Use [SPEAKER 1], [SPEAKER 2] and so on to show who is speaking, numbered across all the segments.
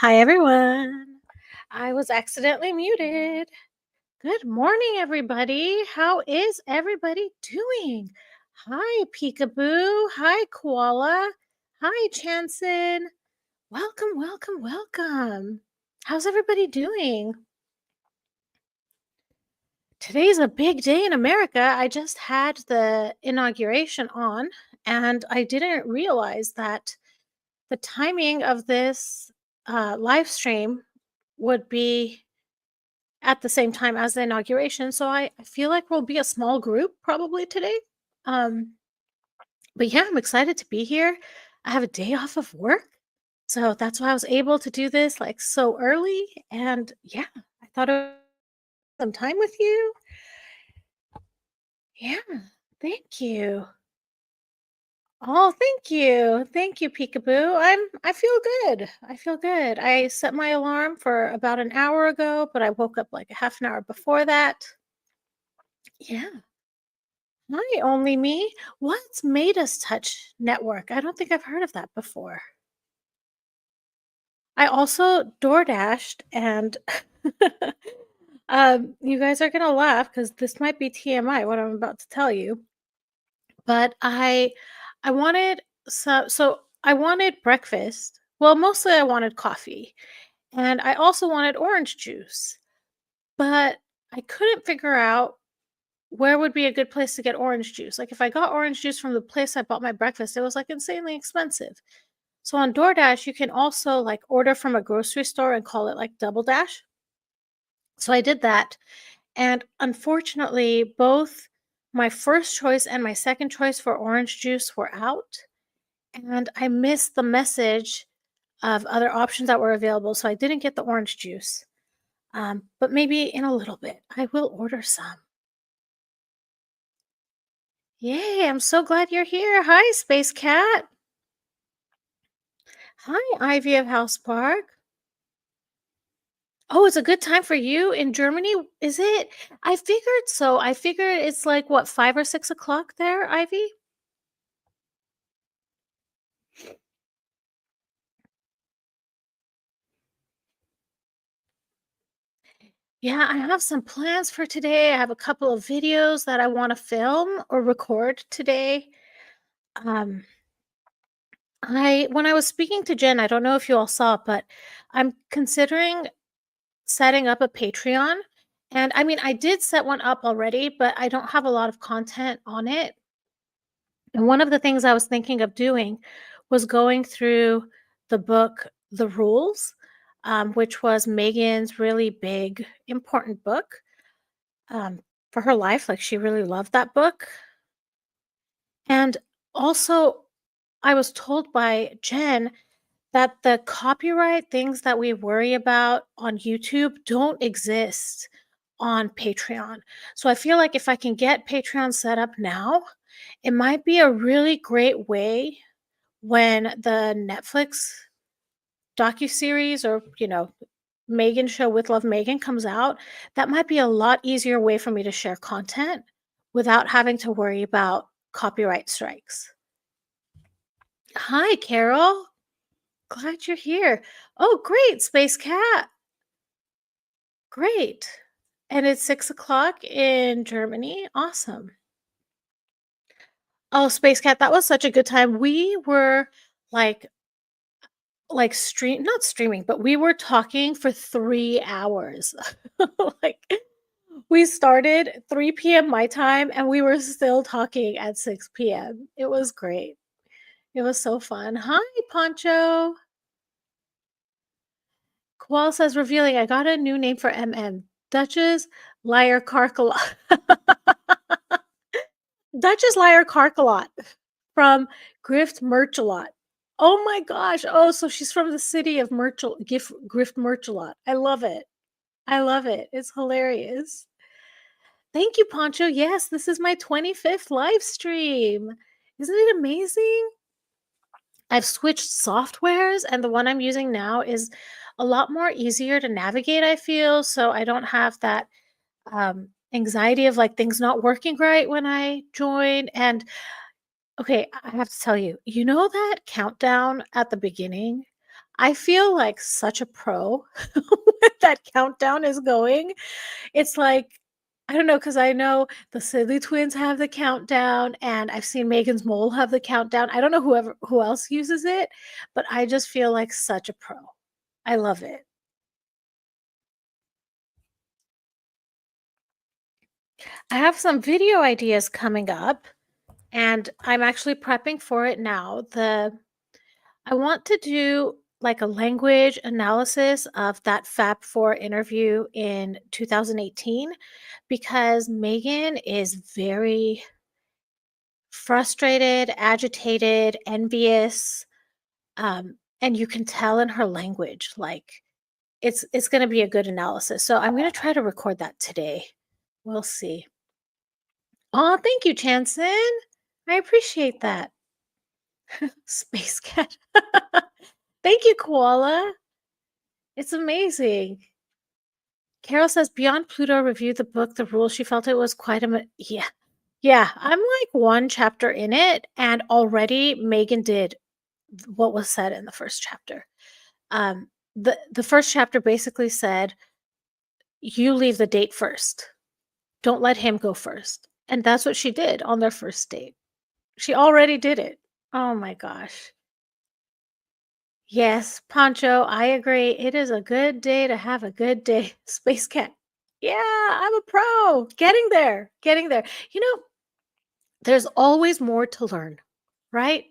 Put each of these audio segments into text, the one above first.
[SPEAKER 1] Hi, everyone. I was accidentally muted. Good morning, everybody. How is everybody doing? Hi, Peekaboo. Hi, Koala. Hi, Chanson. Welcome, welcome, welcome. How's everybody doing? Today's a big day in America. I just had the inauguration on, and I didn't realize that the timing of this live stream would be at the same time as the inauguration. So I feel like we'll be a small group probably today. Um, but yeah, I'm excited to be here. I have a day off of work. So that's why I was able to do this like so early. And yeah, I thought it was some time with you. Yeah, thank you. Oh, thank you. Thank you, Peekaboo. I feel good. I feel good. I set my alarm for about an hour ago, but I woke up like a half an hour before that. Yeah. Hi, only me. What's Made Us Touch Network? I don't think I've heard of that before. I also door dashed and you guys are gonna laugh because this might be TMI, what I'm about to tell you. But I wanted so I wanted breakfast. Well, mostly I wanted coffee. And I also wanted orange juice. But I couldn't figure out where would be a good place to get orange juice? Like, if I got orange juice from the place I bought my breakfast, it was, like, insanely expensive. So on DoorDash, you can also, like, order from a grocery store and call it, like, Double Dash. So I did that, and unfortunately, both my first choice and my second choice for orange juice were out, and I missed the message of other options that were available, so I didn't get the orange juice. But maybe in a little bit, I will order some. Yay, I'm so glad you're here. Hi, Space Cat. Hi, Ivy of House Park. Oh, it's a good time for you in Germany, is it? I figured so. I figured it's like what, 5 or 6 o'clock there, Ivy? Yeah, I have some plans for today. I have a couple of videos that I want to film or record today. Um, I when I was speaking to Jen, I don't know if you all saw, but I'm considering setting up a Patreon. And I mean, I did set one up already, but I don't have a lot of content on it. And one of the things I was thinking of doing was going through the book, The Rules, which was Megan's really big, important book um, for her life. Like, she really loved that book. And also, I was told by Jen that the copyright things that we worry about on YouTube don't exist on Patreon. So I feel like if I can get Patreon set up now, it might be a really great way when the Netflix docuseries or, Megan show With Love Megan comes out, that might be a lot easier way for me to share content without having to worry about copyright strikes. Hi, Carol. Glad you're here. Oh, great, Space Cat. Great. And it's 6 o'clock in Germany. Awesome. Oh, Space Cat, that was such a good time. We were like not streaming, but we were talking for 3 hours. Like, we started 3 p.m. my time, and we were still talking at 6 p.m. It was great. It was so fun. Hi, Poncho. Koala says, "Revealing, I got a new name for MM. Duchess Liar Carkalot." Duchess Liar Carkalot from Grift Merchalot. Oh my gosh. Oh, so she's from the city of Grift Merchalot. I love it. I love it. It's hilarious. Thank you, Poncho. Yes, this is my 25th live stream. Isn't it amazing? I've switched softwares, and the one I'm using now is a lot more easier to navigate, I feel. So I don't have that anxiety of like things not working right when I join. And okay, I have to tell you, you know that countdown at the beginning? I feel like such a pro when that countdown is going. It's like, I don't know, because I know the Silly Twins have the countdown, and I've seen Megan's Mole have the countdown. I don't know who else uses it, but I just feel like such a pro. I love it. I have some video ideas coming up, and I'm actually prepping for it now. The I want to do like a language analysis of that Fab 4 interview in 2018 because Megan is very frustrated, agitated, envious, and you can tell in her language. Like it's going to be a good analysis. So I'm going to try to record that today. We'll see. Oh, thank you, Chanson. I appreciate that. Space cat. Thank you, Koala. It's amazing. Carol says Beyond Pluto reviewed the book, The Rules. She felt it was quite yeah. Yeah, I'm like one chapter in it, and already Megan did what was said in the first chapter. The first chapter basically said, "You leave the date first. Don't let him go first," and that's what she did on their first date. She already did it. Oh my gosh. Yes, Poncho, I agree. It is a good day to have a good day. Space Cat. Yeah, I'm a pro. Getting there. Getting there. You know, there's always more to learn, right?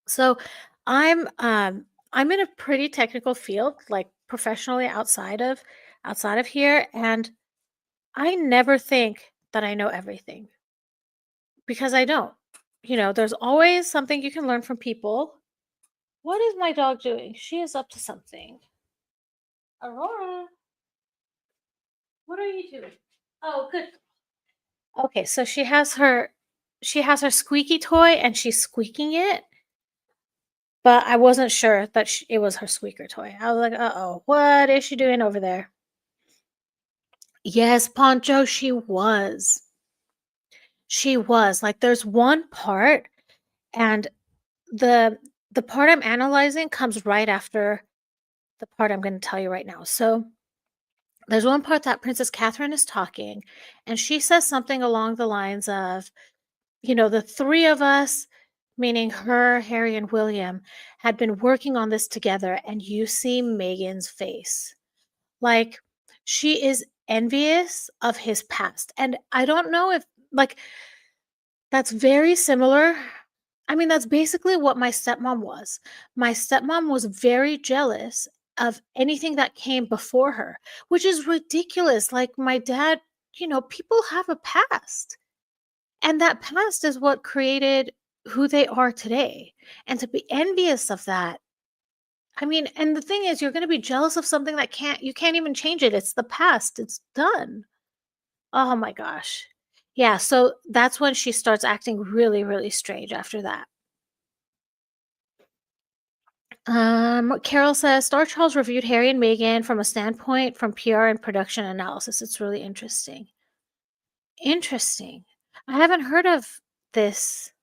[SPEAKER 1] So I'm in a pretty technical field, like professionally outside of here, and I never think that I know everything because I don't. There's always something you can learn from people. What is my dog doing? She is up to something. Aurora, what are you doing? Oh, good. Okay, so she has her squeaky toy and she's squeaking it, but I wasn't sure that it was her squeaker toy. I was like, "Uh-oh, what is she doing over there?" Yes, Poncho, she was. She was. Like there's one part and the the part I'm analyzing comes right after the part I'm going to tell you right now. So, there's one part that Princess Catherine is talking and she says something along the lines of, the three of us, meaning her, Harry, and William, had been working on this together, and you see Megan's face. Like, she is envious of his past. And I don't know if, like, that's very similar. I mean, that's basically what my stepmom was. My stepmom was very jealous of anything that came before her, which is ridiculous. Like, my dad, people have a past. And that past is what created who they are today. And to be envious of that, I mean, and the thing is, you're going to be jealous of something that you can't even change it. It's the past, it's done. Oh my gosh. Yeah, so that's when she starts acting really, really strange after that. Carol says Star Charles reviewed Harry and Meghan from a standpoint from PR and production analysis. It's really interesting. Interesting. I haven't heard of this.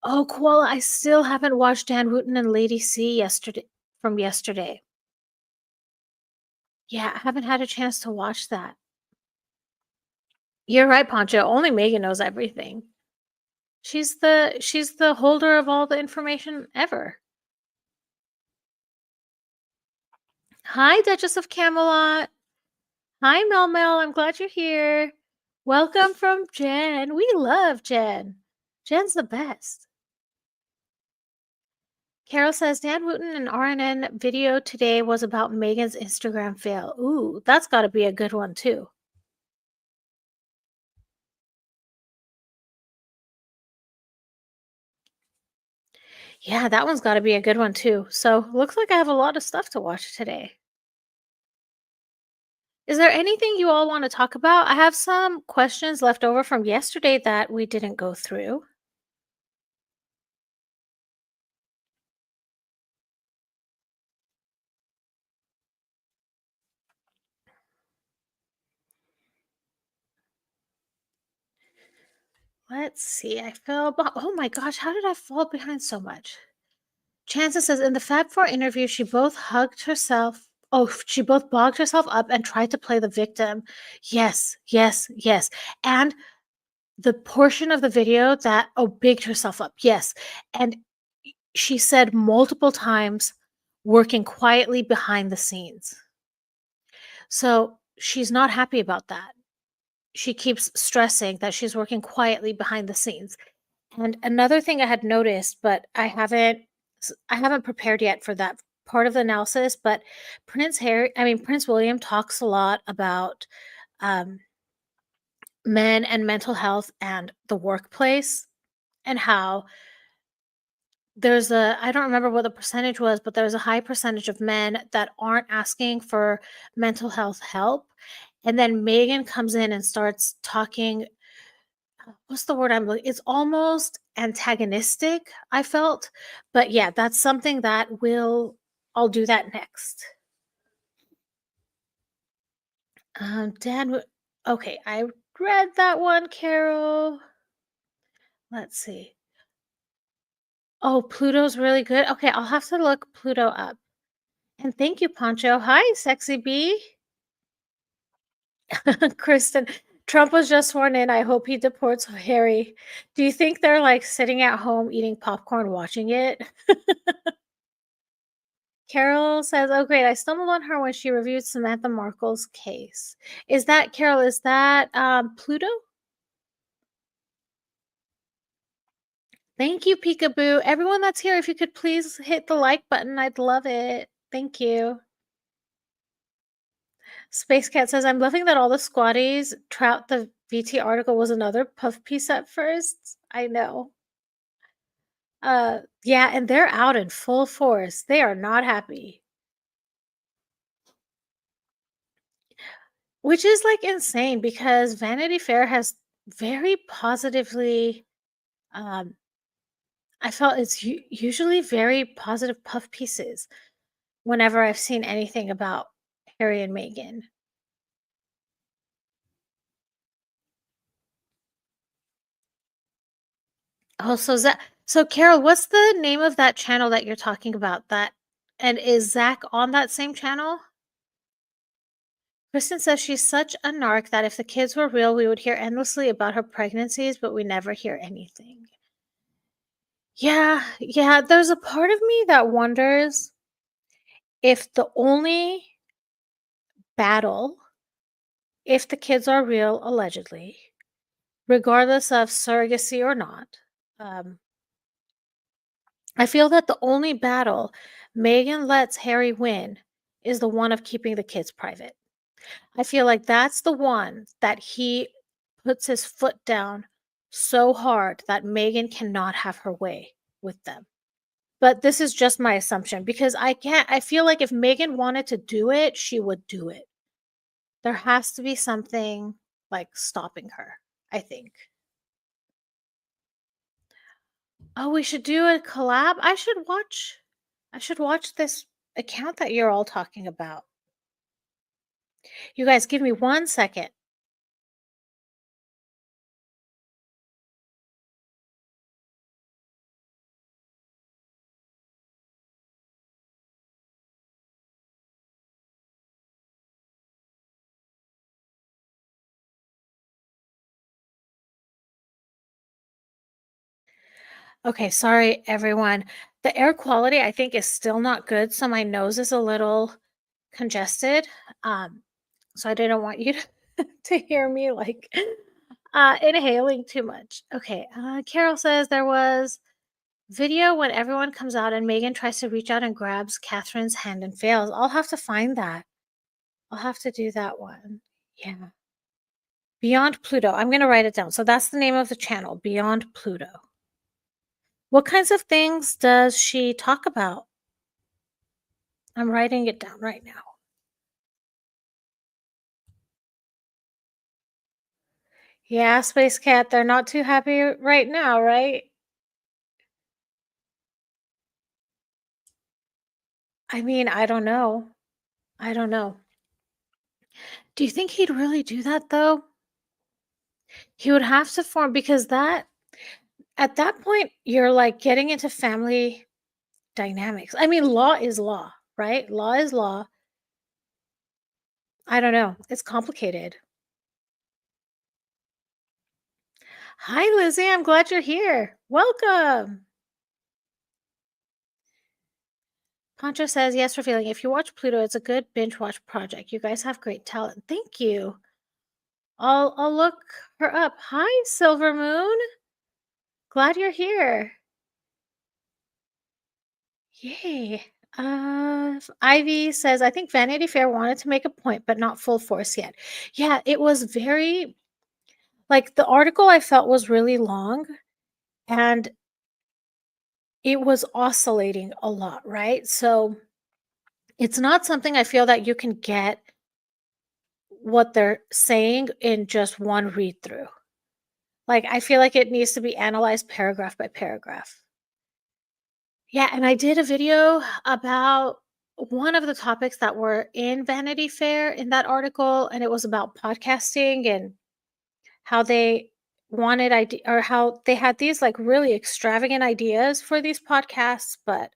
[SPEAKER 1] Oh, Koala, I still haven't watched Dan Wooten and Lady C yesterday. Yeah, I haven't had a chance to watch that. You're right, Poncho. Only Megan knows everything. She's the holder of all the information ever. Hi, Duchess of Camelot. Hi, Mel Mel. I'm glad you're here. Welcome from Jen. We love Jen. Jen's the best. Carol says Dan Wooten and RNN video today was about Megan's Instagram fail. Ooh, that's got to be a good one too. Yeah, that one's got to be a good one too. So, looks like I have a lot of stuff to watch today. Is there anything you all want to talk about? I have some questions left over from yesterday that we didn't go through. Let's see. I fell oh my gosh, how did I fall behind so much? Chances says in the Fab Four interview, she both hugged herself. Oh, she both bogged herself up and tried to play the victim. Yes, yes, yes. And the portion of the video that bigged herself up. Yes. And she said multiple times, working quietly behind the scenes. So she's not happy about that. She keeps stressing that she's working quietly behind the scenes. And another thing I had noticed, but I haven't prepared yet for that part of the analysis, but Prince William talks a lot about um, men and mental health and the workplace, and how I don't remember what the percentage was, but there's a high percentage of men that aren't asking for mental health help. And then Megan comes in and starts talking. What's the word I'm looking? It's almost antagonistic, I felt. But yeah, that's something that I'll do that next. Dan, okay, I read that one, Carol. Let's see. Oh, Pluto's really good. Okay, I'll have to look Pluto up. And thank you, Poncho. Hi, Sexy Bee. Kristen, Trump was just sworn in. I hope he deports Harry. Do you think they're like sitting at home eating popcorn watching it? Carol says, "Oh, great. I stumbled on her when she reviewed Samantha Markle's case." Is that Carol? Is that Pluto? Thank you, Peekaboo. Everyone that's here, if you could please hit the like button, I'd love it. Thank you. Space Cat says, "I'm loving that all the squatties trout the VT article was another puff piece at first." I know. Yeah, and they're out in full force. They are not happy. Which is like insane because Vanity Fair has very positively I felt it's usually very positive puff pieces whenever I've seen anything about Harry and Meghan. Oh, so Carol, what's the name of that channel that you're talking about? And is Zach on that same channel? Kristen says she's such a narc that if the kids were real, we would hear endlessly about her pregnancies, but we never hear anything. Yeah, yeah. There's a part of me that wonders if the only battle, if the kids are real, allegedly, regardless of surrogacy or not, um, I feel that the only battle Megan lets Harry win is the one of keeping the kids private. I feel like that's the one that he puts his foot down so hard that Megan cannot have her way with them. But this is just my assumption because I feel like if Megan wanted to do it, she would do it. There has to be something like stopping her, I think. Oh, we should do a collab. I should watch this account that you're all talking about. You guys give me 1 second. Okay, sorry everyone. The air quality I think is still not good, so my nose is a little congested. Um, so I didn't want you to, to hear me like inhaling too much. Okay, Carol says there was video when everyone comes out and Megan tries to reach out and grabs Catherine's hand and fails. I'll have to find that. I'll have to do that one. Yeah. Beyond Pluto. I'm going to write it down. So that's the name of the channel, Beyond Pluto. What kinds of things does she talk about? I'm writing it down right now. Yeah, Space Cat, they're not too happy right now, right? I mean, I don't know. I don't know. Do you think he'd really do that though? He would have to form because that at that point you're like getting into family dynamics. I mean, law is law, right? Law is law. I don't know. It's complicated. Hi, Lizzie. I'm glad you're here. Welcome. Pancho says, yes, revealing. If you watch Pluto, it's a good binge watch project. You guys have great talent. Thank you. I'll look her up. Hi, Silver Moon. Glad you're here. Yay. Ivy says, I think Vanity Fair wanted to make a point, but not full force yet. Yeah, it was very like the article I felt was really long and it was oscillating a lot, right? So it's not something I feel that you can get what they're saying in just one read through. Like, I feel like it needs to be analyzed paragraph by paragraph. Yeah, and I did a video about one of the topics that were in Vanity Fair in that article, and it was about podcasting and how they wanted or how they had these like really extravagant ideas for these podcasts, but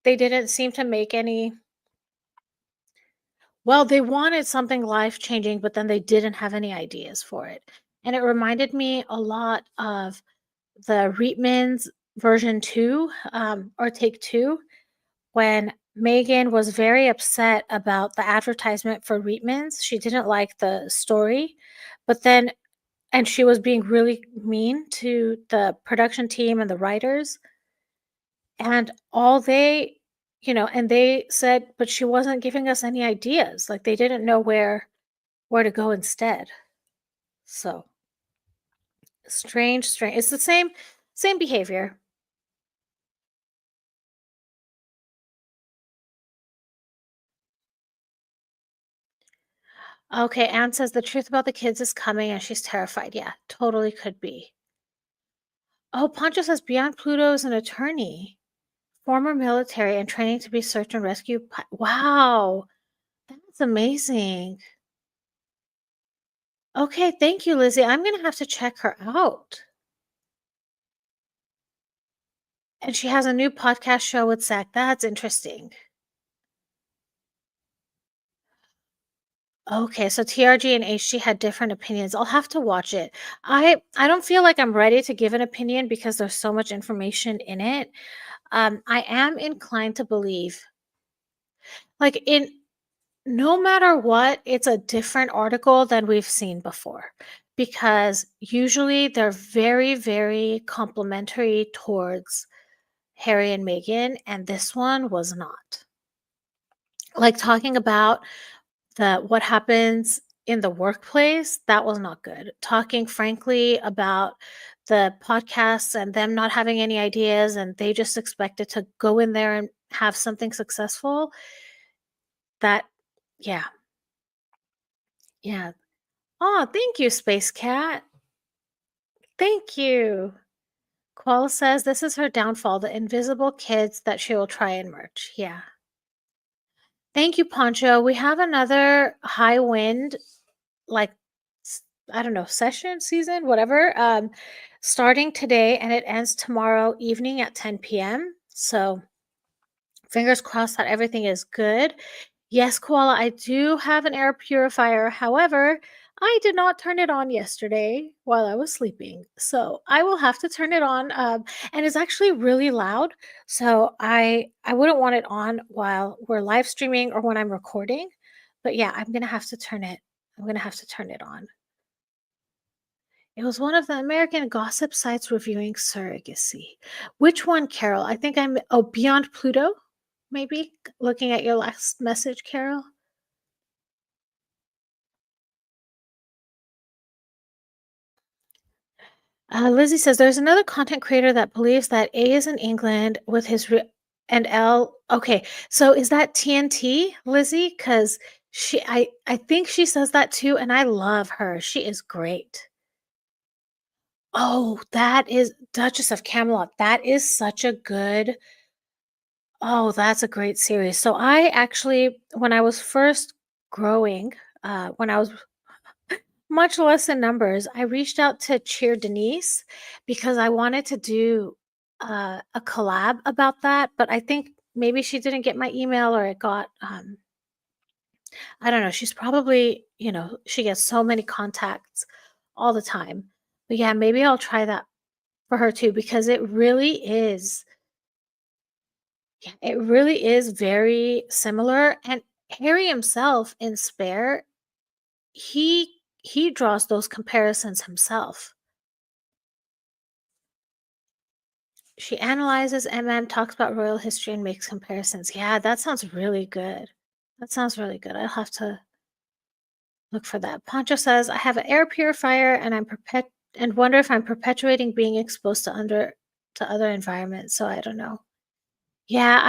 [SPEAKER 1] they didn't seem to make any. Well, they wanted something life changing, but then they didn't have any ideas for it. And it reminded me a lot of the Reitman's version 2, or take 2, when Megan was very upset about the advertisement for Reitman's. She didn't like the story, but then and she was being really mean to the production team and the writers, and all they and they said, "But she wasn't giving us any ideas." Like, they didn't know where to go instead. So, strange. It's the same behavior. Okay, Anne says the truth about the kids is coming and she's terrified. Yeah, totally could be. Oh, Pancho says Beyond Pluto is an attorney, former military and training to be search and rescue. Wow, that's amazing. Okay, thank you, Lizzie. I'm gonna have to check her out. And she has a new podcast show with Zach. That's interesting. Okay, so TRG and HG had different opinions. I'll have to watch it. I don't feel like I'm ready to give an opinion because there's so much information in it. I am inclined to believe, like, in no matter what, it's a different article than we've seen before, because usually they're very, very complimentary towards Harry and Meghan, and this one was not. Like, talking about what happens in the workplace, that was not good. Talking frankly about the podcasts and them not having any ideas and they just expected to go in there and have something successful, that yeah, yeah. Oh, thank you, Space Cat. Thank you. Koala says this is her downfall, the invisible kids that she will try and merge. Yeah. Thank you, Poncho. We have another high wind, like, I don't know, session, season, whatever, starting today and it ends tomorrow evening at 10 p.m. So fingers crossed that everything is good. Yes, Koala, I do have an air purifier. However, I did not turn it on yesterday while I was sleeping. So I will have to turn it on. And it's actually really loud. So I wouldn't want it on while we're live streaming or when I'm recording. But yeah, I'm gonna have to turn it. I'm gonna have to turn it on. It was one of the American gossip sites reviewing surrogacy. Which one, Carol? I think Beyond Pluto, maybe? Looking at your last message, Carol. Lizzie says there's another content creator that believes that A is in England with and L. Okay, so is that TNT, Lizzie? Because I think she says that too, and I love her. She is great. Oh, that is Duchess of Camelot. That is such a good. Oh, that's a great series. So I actually, when I was first growing, when I was much less in numbers, I reached out to Cheer Denise because I wanted to do a collab about that, but I think maybe she didn't get my email or it got I don't know. She's probably, she gets so many contacts all the time. But yeah, maybe I'll try that for her too because it really is very similar. And Harry himself in Spare, he draws those comparisons himself. She analyzes talks about royal history, and makes comparisons. Yeah, that sounds really good. That sounds really good. I'll have to look for that. Poncho says, I have an air purifier and and wonder if I'm perpetuating being exposed to other environments. So I don't know. Yeah,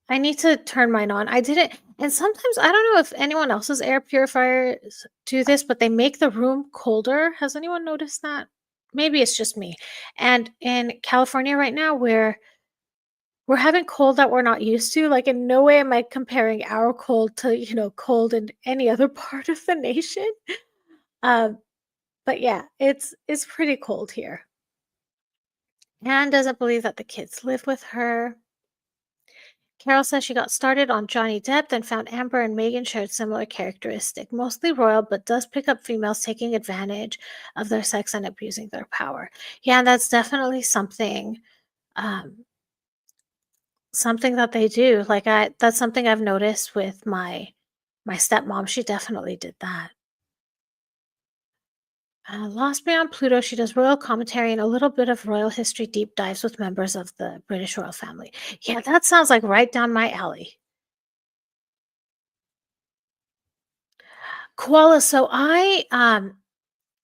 [SPEAKER 1] I need to turn mine on. I didn't, and sometimes I don't know if anyone else's air purifiers do this, but they make the room colder. Has anyone noticed that? Maybe it's just me. And in California right now, we're having cold that we're not used to. Like in no way am I comparing our cold to, cold in any other part of the nation. Um, but yeah, it's pretty cold here. Anne doesn't believe that the kids live with her. Carol says she got started on Johnny Depp, then found Amber and Megan shared similar characteristic, mostly royal, but does pick up females taking advantage of their sex and abusing their power. Yeah, that's definitely um, something that they do. That's something I've noticed with my stepmom. She definitely did that. Lost Beyond Pluto, she does royal commentary and a little bit of royal history deep dives with members of the British royal family. Yeah, that sounds like right down my alley. Koala, so I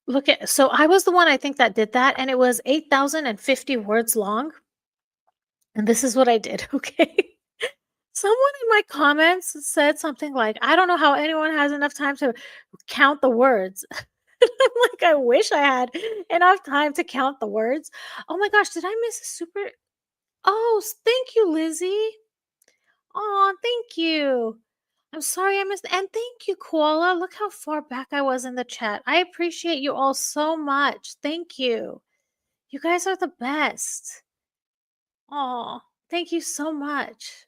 [SPEAKER 1] was the one I think that did that, and it was 8,050 words long. And this is what I did, okay? Someone in my comments said something like, I don't know how anyone has enough time to count the words. I'm like, I wish I had enough time to count the words. Oh my gosh, did I miss a super? Oh, thank you, Lizzie. Oh, thank you. I'm sorry I missed, and thank you, Koala. Look how far back I was in the chat. I appreciate you all so much. Thank you. You guys are the best. Oh, thank you so much.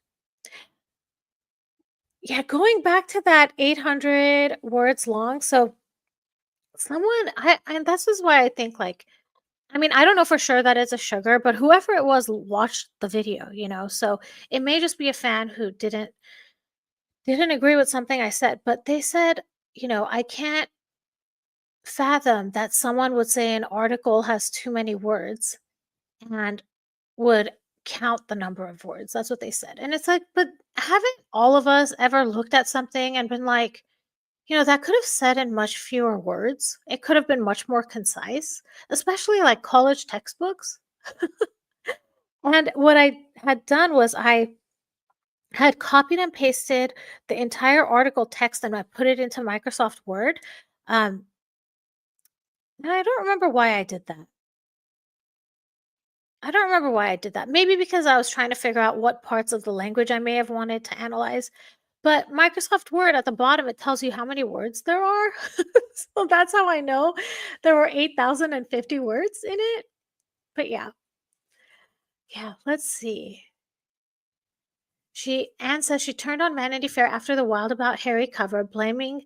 [SPEAKER 1] Yeah, going back to that 800 words long. So someone, and this is why I think I mean, I don't know for sure that it's a sugar, but whoever it was watched the video, So it may just be a fan who didn't agree with something I said, but they said, I can't fathom that someone would say an article has too many words and would count the number of words. That's what they said. And it's like, but haven't all of us ever looked at something and been like, that could have said in much fewer words. It could have been much more concise, especially like college textbooks. And what I had done was I had copied and pasted the entire article text and I put it into Microsoft Word. Um, and I don't remember why I did that. I don't remember why I did that. Maybe because I was trying to figure out what parts of the language I may have wanted to analyze. But Microsoft Word at the bottom, it tells you how many words there are. So that's how I know there were 8,050 words in it. But yeah. Yeah, let's see. Anne says she turned on Vanity Fair after the Wild About Harry cover, blaming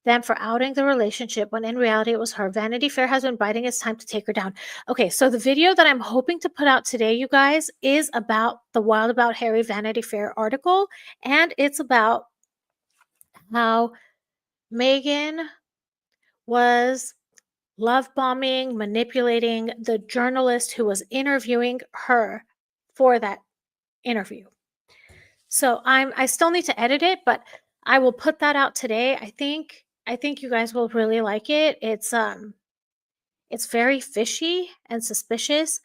[SPEAKER 1] them for outing the relationship when in reality it was her. Vanity Fair has been biding its time to take her down. Okay, so the video that I'm hoping to put out today, you guys, is about the Wild About Harry Vanity Fair article, and it's about how Meghan was love bombing, manipulating the journalist who was interviewing her for that interview. So I still need to edit it, but I will put that out today. I think you guys will really like it. It's very fishy and suspicious.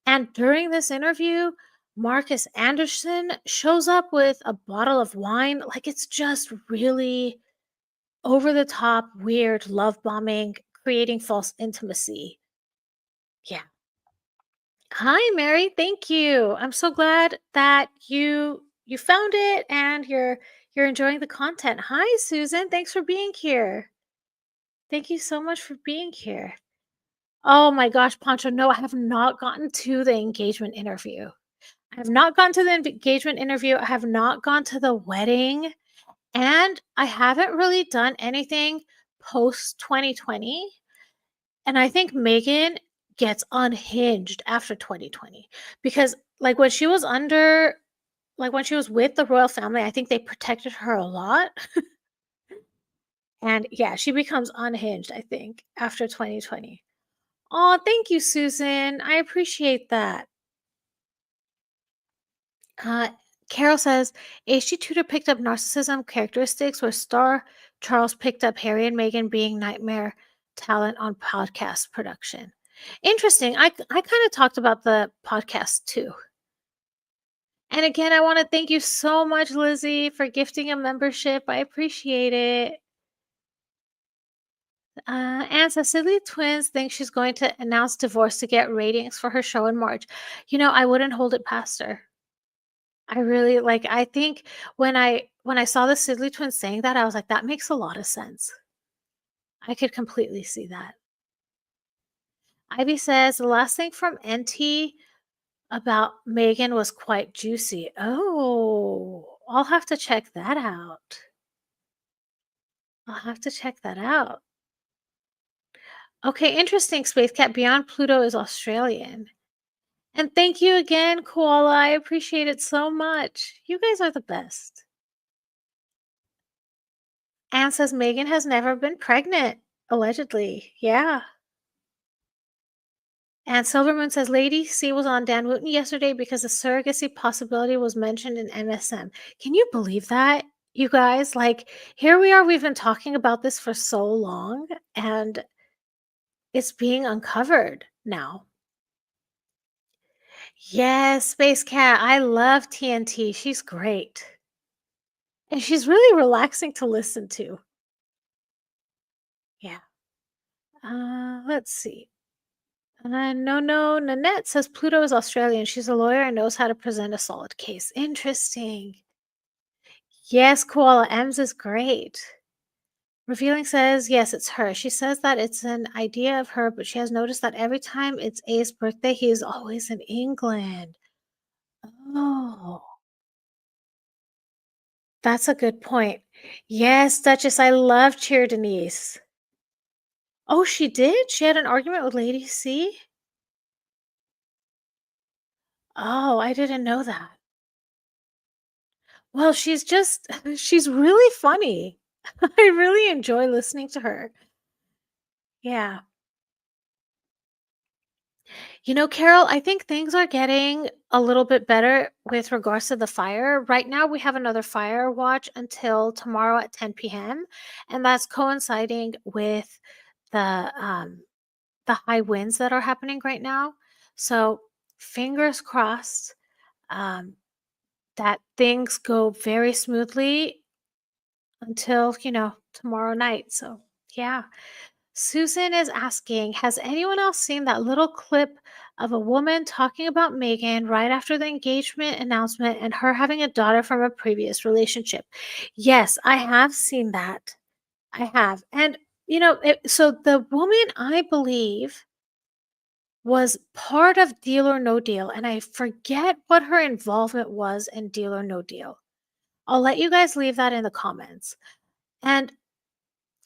[SPEAKER 1] And during this interview, Marcus Anderson shows up with a bottle of wine. Like it's just really over the top, weird love bombing, creating false intimacy. Yeah. Hi, Mary. Thank you. I'm so glad that you found it and you're enjoying the content. Hi, Susan. Thanks for being here. Thank you so much for being here. Oh my gosh, Pancho, no, I have not gotten to the engagement interview. I have not gone to the engagement interview. I have not gone to the wedding. And I haven't really done anything post 2020. And I think Megan gets unhinged after 2020 because, like, when she was with the royal family, I think they protected her a lot. And yeah, she becomes unhinged, I think, after 2020. Oh, thank you, Susan. I appreciate that. Uh, Carol says HG Tutor picked up narcissism characteristics where Star Charles picked up Harry and Meghan being nightmare talent on podcast production. Interesting. I kind of talked about the podcast too. And again, I want to thank you so much, Lizzie, for gifting a membership. I appreciate it. And Cecily Twins thinks she's going to announce divorce to get ratings for her show in March. I wouldn't hold it past her. I really like I think when I saw the Sidley twins saying that, I was like, "That makes a lot of sense." I could completely see that. Ivy says, "The last thing from NT about Megan was quite juicy." Oh, I'll have to check that out. I'll have to check that out. Okay, interesting, Space Cat. Beyond Pluto is Australian. And thank you again, Koala. I appreciate it so much. You guys are the best. Anne says Megan has never been pregnant, allegedly. Yeah. And Silverman says Lady C was on Dan Wooten yesterday because the surrogacy possibility was mentioned in MSM. Can you believe that, you guys? Like, here we are. We've been talking about this for so long, and it's being uncovered now. Yes, Space Cat. I love TNT. She's great. And she's really relaxing to listen to. Yeah. Let's see. No, Nanette says Pluto is Australian. She's a lawyer and knows how to present a solid case. Interesting. Yes, Koala M's is great. Revealing says, yes, it's her. She says that it's an idea of her, but she has noticed that every time it's A's birthday, he is always in England. Oh, that's a good point. Yes, Duchess, I love Cheer Denise. Oh, she did? She had an argument with Lady C? Oh, I didn't know that. Well, she's just she's really funny. I really enjoy listening to her. Yeah. Carol, I think things are getting a little bit better with regards to the fire. Right now, we have another fire watch until tomorrow at 10 p.m., and that's coinciding with the the high winds that are happening right now. So, fingers crossed um, that things go very smoothly until tomorrow night. So, yeah. Susan is asking, has anyone else seen that little clip of a woman talking about Megan right after the engagement announcement and her having a daughter from a previous relationship? Yes, I have seen that. I have. And, so the woman, I believe, was part of Deal or No Deal. And I forget what her involvement was in Deal or No Deal. I'll let you guys leave that in the comments. And,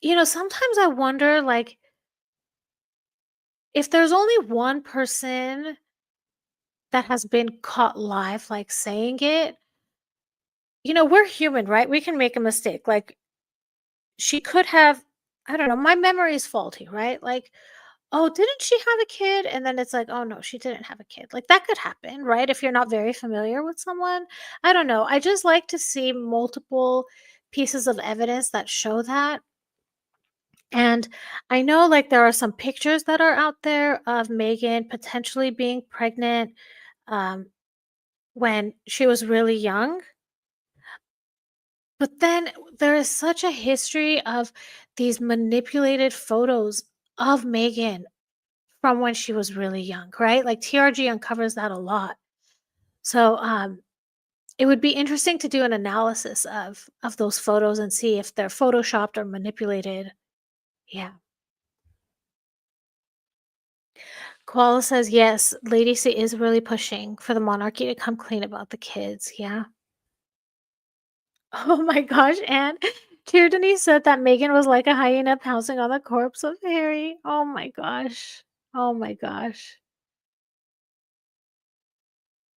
[SPEAKER 1] sometimes I wonder, like, if there's only one person that has been caught live, like, saying it, we're human, right? We can make a mistake. Like, she could have I don't know, my memory is faulty, right? Like, "Oh, didn't she have a kid?" And then it's like, "Oh, no, she didn't have a kid." Like, that could happen, right? If you're not very familiar with someone. I don't know. I just like to see multiple pieces of evidence that show that. And I know, like, there are some pictures that are out there of Megan potentially being pregnant, um, when she was really young. But then there is such a history of these manipulated photos of Megan from when she was really young, right? Like TRG uncovers that a lot. So it would be interesting to do an analysis of those photos and see if they're photoshopped or manipulated. Yeah. Koala says, yes, Lady C is really pushing for the monarchy to come clean about the kids. Yeah. Oh my gosh. And Dear Denise said that Megan was like a hyena pouncing on the corpse of Harry. Oh my gosh. Oh my gosh.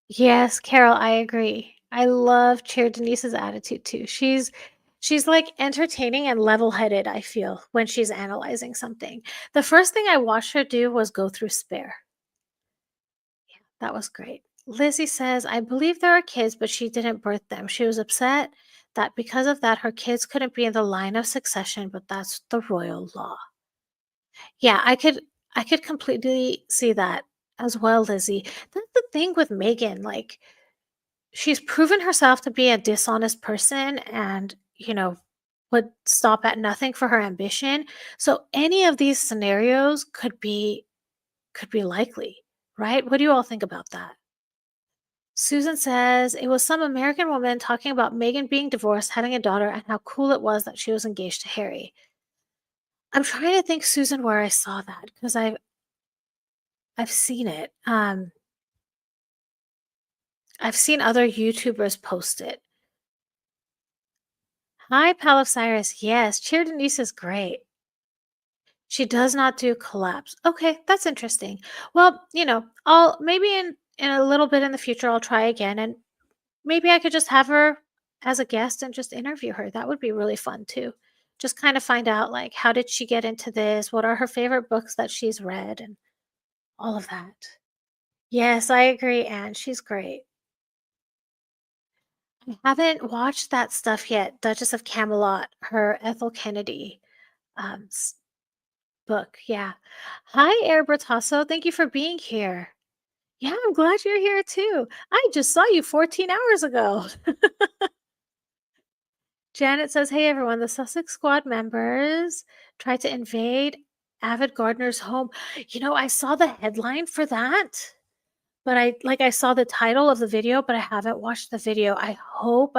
[SPEAKER 1] Yes, Carol, I agree. I love Cheer Denise's attitude too. She's like entertaining and level-headed, I feel, when she's analyzing something. The first thing I watched her do was go through Spare. That was great. Lizzie says, I believe there are kids, but she didn't birth them. She was upset that because of that, her kids couldn't be in the line of succession, but that's the royal law. Yeah, I could completely see that as well, Lizzie. That's the thing with Megan. Like, she's proven herself to be a dishonest person and, would stop at nothing for her ambition. So any of these scenarios could be likely, right? What do you all think about that? Susan says it was some American woman talking about Megan being divorced, having a daughter, and how cool it was that she was engaged to Harry. I'm trying to think, Susan, where I saw that because I've seen it. I've seen other YouTubers post it. Hi, Pal of Cyrus. Yes, Cheer Denise is great. She does not do collabs. Okay, that's interesting. Well, I'll maybe in a little bit in the future I'll try again and maybe I could just have her as a guest and just interview her. That would be really fun too. Just kind of find out like how did she get into this? What are her favorite books that she's read and all of that. Yes, I agree, Anne. She's great. I haven't watched that stuff yet. Duchess of Camelot, her Ethel Kennedy um, s- book. Yeah. Hi, Air Bratasso. Thank you for being here. Yeah, I'm glad you're here too. I just saw you 14 hours ago. Janet says, hey everyone, the Sussex Squad members tried to invade Avid Gardner's home. I saw the headline for that, but I saw the title of the video, but I haven't watched the video. I hope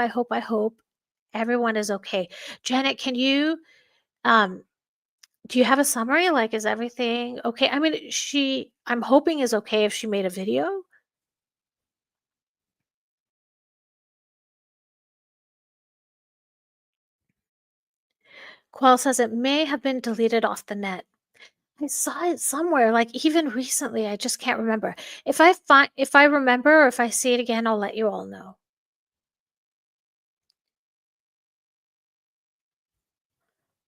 [SPEAKER 1] everyone is okay. Janet, can you um do you have a summary? Like, is everything okay? I mean, I'm hoping is okay if she made a video. Quell says it may have been deleted off the net. I saw it somewhere, like even recently. I just can't remember. If I remember or if I see it again, I'll let you all know.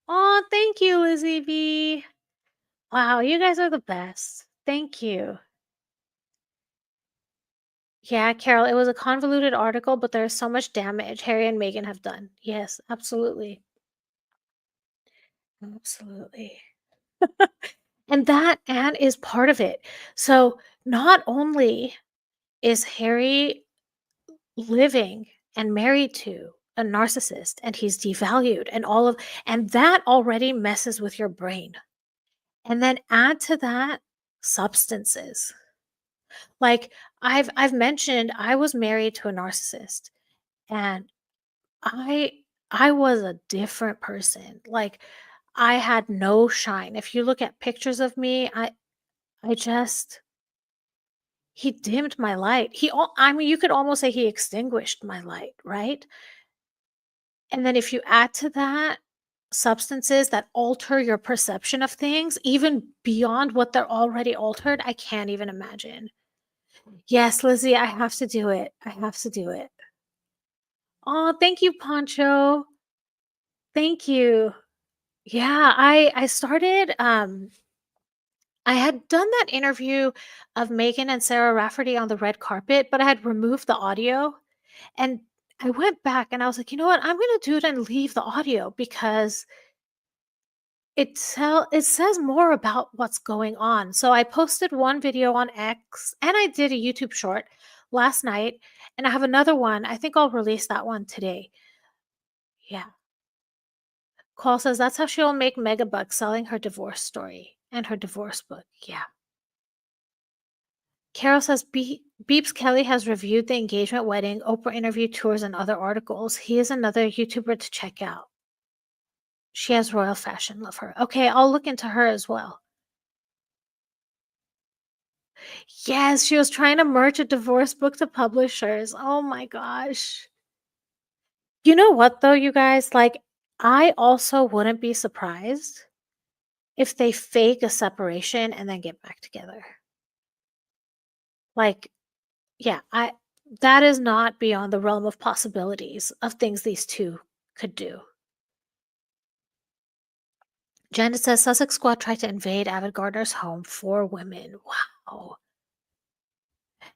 [SPEAKER 1] Oh, thank you, Lizzie B. Wow, you guys are the best. Thank you. Yeah, Carol, it was a convoluted article, but there's so much damage Harry and Meghan have done. Yes, absolutely. Absolutely. And that Anne is part of it. So not only is Harry living and married to a narcissist and he's devalued and that already messes with your brain. And then add to that substances. Like I've mentioned I was married to a narcissist and I I was a different person. Like I had no shine. If you look at pictures of me, I just he dimmed my light. I mean, you could almost say he extinguished my light, right? And then if you add to that substances that alter your perception of things, even beyond what they're already altered, I can't even imagine. Yes, Lizzie, I have to do it. I have to do it. Oh, thank you, Poncho. Thank you. Yeah, I started I had done that interview of Megan and Sarah Rafferty on the red carpet, but I had removed the audio. And I went back and I was like, you know what? I'm going to do it and leave the audio because it says more about what's going on. So I posted one video on X and I did a YouTube short last night and I have another one. I think I'll release that one today. Yeah. Call says that's how she'll make megabucks selling her divorce story and her divorce book. Yeah. Carol says Beeps Kelly has reviewed the engagement wedding, Oprah interview tours, and other articles. He is another YouTuber to check out. She has royal fashion. Love her. Okay, I'll look into her as well. Yes, she was trying to merge a divorce book to publishers. Oh my gosh. You know what though, you guys? Like, I also wouldn't be surprised if they fake a separation and then get back together. Like, yeah, I that is not beyond the realm of possibilities of things these two could do. Janet says Sussex Squad tried to invade Avid Gardner's home. 4 women. Wow.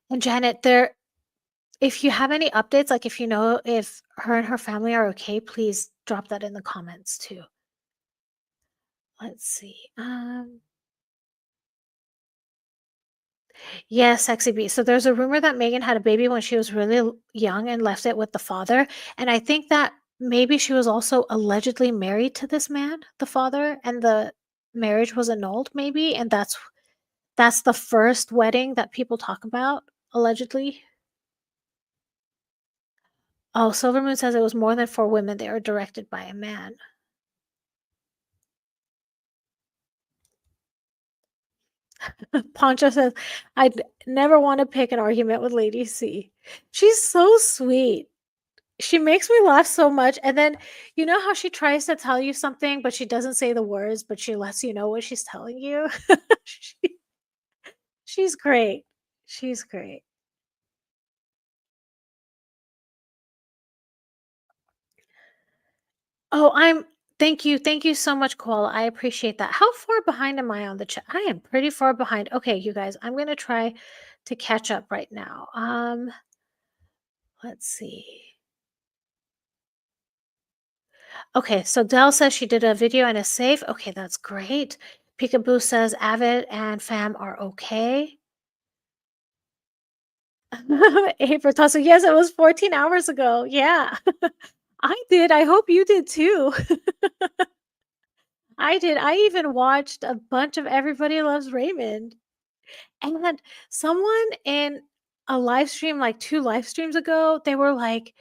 [SPEAKER 1] And Janet, there if you have any updates, like if you know if her and her family are okay, please drop that in the comments too. Let's see. Yeah, Sexy Bee. So there's a rumor that Megan had a baby when she was really young and left it with the father. And I think that maybe she was also allegedly married to this man, the father, and the marriage was annulled, maybe. And that's the first wedding that people talk about, allegedly. Oh, Silvermoon says it was more than 4 women. They were directed by a man. Poncho says, I'd never want to pick an argument with Lady C. She's so sweet. She makes me laugh so much, and then, you know how she tries to tell you something, but she doesn't say the words, but she lets you know what she's telling you? She she's great. She's great. Oh, thank you so much, Koala, I appreciate that. How far behind am I on the chat? I am pretty far behind. Okay, you guys, I'm gonna try to catch up right now. Let's see. Okay, so Dell says she did a video and is safe. Okay, that's great. Peekaboo says Avid and fam are okay. April Tussle, yes, it was 14 hours ago. Yeah. I did. I hope you did too. I did. I even watched a bunch of Everybody Loves Raymond. And someone in a live stream, like 2 live streams ago, they were like,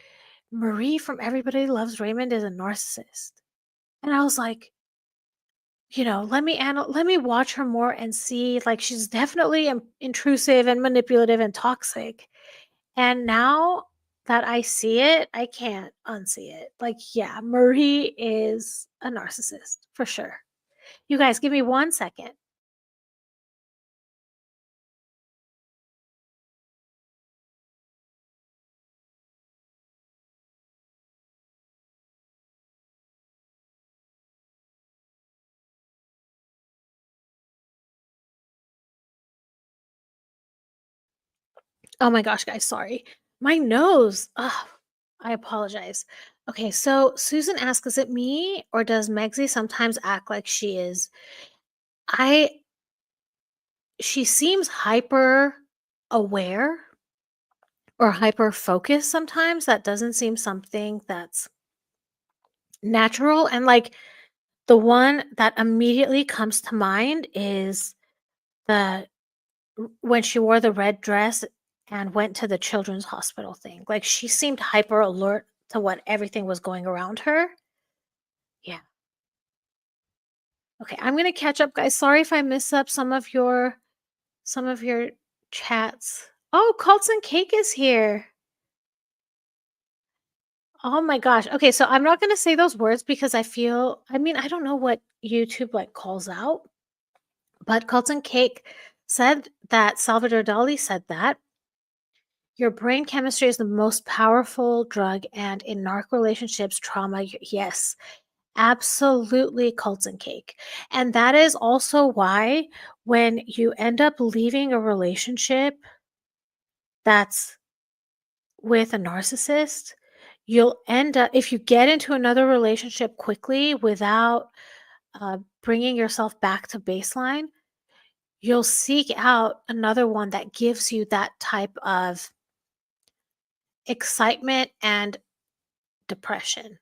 [SPEAKER 1] Marie from Everybody Loves Raymond is a narcissist. And I was like, let me watch her more and see, like, she's definitely intrusive and manipulative and toxic. And now that I see it, I can't unsee it. Like, yeah, Marie is a narcissist for sure. You guys, give me 1 second. Oh my gosh, guys, sorry. My nose. Ugh, I apologize. Okay, so Susan asks, is it me or does Megsy sometimes act like she is? I She seems hyper aware or hyper focused sometimes. That doesn't seem something that's natural. And like the one that immediately comes to mind is the when she wore the red dress and went to the children's hospital thing. Like she seemed hyper alert to what everything was going around her. Yeah. Okay, I'm gonna catch up, guys. Sorry if I miss up some of your chats. Oh, Colton Cake is here. Oh my gosh. Okay, so I'm not gonna say those words because I mean, I don't know what YouTube like calls out, but Colton Cake said that Salvador Dali said that your brain chemistry is the most powerful drug, and in narc relationships, trauma, yes, absolutely, Colton Cake. And that is also why when you end up leaving a relationship that's with a narcissist, you'll end up, if you get into another relationship quickly without bringing yourself back to baseline, you'll seek out another one that gives you that type of excitement and depression,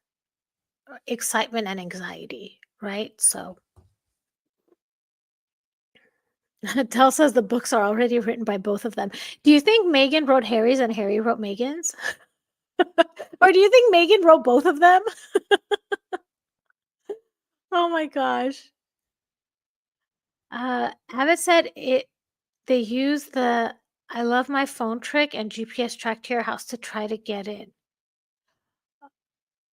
[SPEAKER 1] or excitement and anxiety, right? So, Tell says the books are already written by both of them. Do you think Megan wrote Harry's and Harry wrote Megan's? Or do you think Megan wrote both of them? Oh my gosh. Abbott said it They use the "I love my phone" trick and GPS track to your house to try to get in,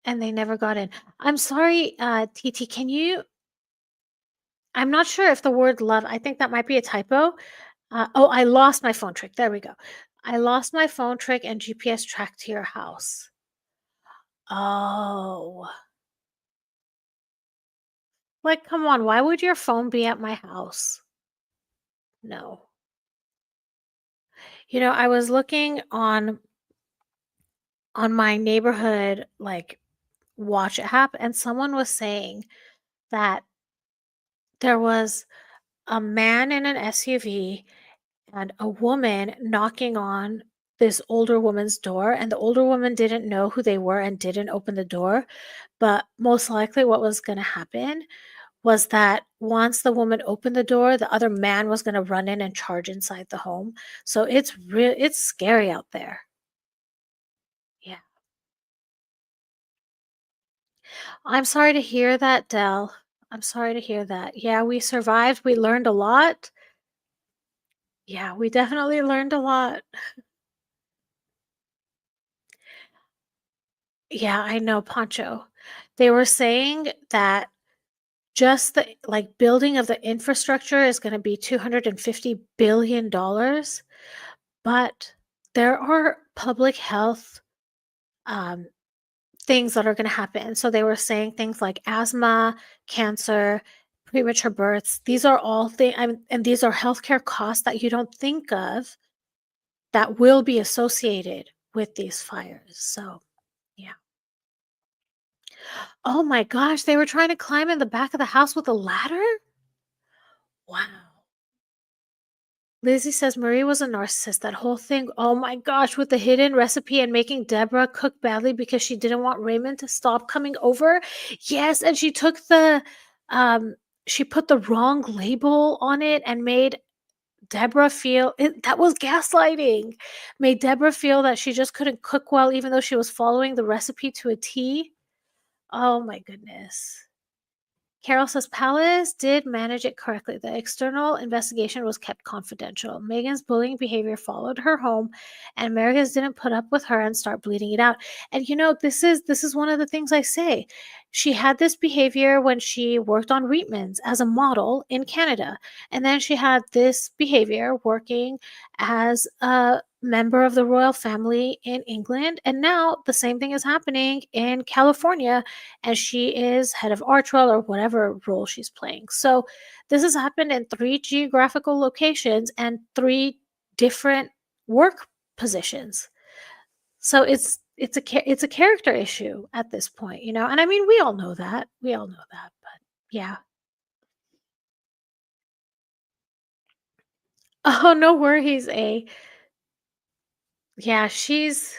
[SPEAKER 1] and they never got in. I'm sorry, TT, can you I'm not sure if the word "love" I think that might be a typo. Oh, I lost my phone trick, there we go. I lost my phone trick and GPS track to your house. Oh. Like, come on, why would your phone be at my house? No. I was looking on my neighborhood, like, watch app, and someone was saying that there was a man in an SUV and a woman knocking on this older woman's door, and the older woman didn't know who they were and didn't open the door. But most likely, what was going to happen was that once the woman opened the door, the other man was going to run in and charge inside the home. So it's scary out there. Yeah. I'm sorry to hear that, Dell. I'm sorry to hear that. Yeah, we survived. We learned a lot. Yeah, we definitely learned a lot. Yeah, I know, Pancho. They were saying that just the building of the infrastructure is going to be $250 billion, but there are public health um, things that are going to happen. So they were saying things like asthma, cancer, premature births. These are all things, and these are healthcare costs that you don't think of that will be associated with these fires. So, yeah. Oh my gosh, they were trying to climb in the back of the house with a ladder? Wow. Lizzie says Marie was a narcissist. That whole thing, oh my gosh, with the hidden recipe and making Deborah cook badly because she didn't want Raymond to stop coming over. Yes, and um, she put the wrong label on it and made Deborah feel that was gaslighting. Made Deborah feel that she just couldn't cook well, even though she was following the recipe to a T. Oh my goodness. Carol says Palace did manage it correctly. The external investigation was kept confidential. Megan's bullying behavior followed her home, and Americans didn't put up with her and start bleeding it out. And this is one of the things I say. She had this behavior when she worked on Reitman's as a model in Canada, and then she had this behavior working as a member of the royal family in England, and now the same thing is happening in California and she is head of Archwell or whatever role she's playing. So this has happened in three geographical locations and three different work positions. So it's a character issue at this point, And I mean, we all know that. We all know that, but yeah. Oh, no worries, A. Yeah, she's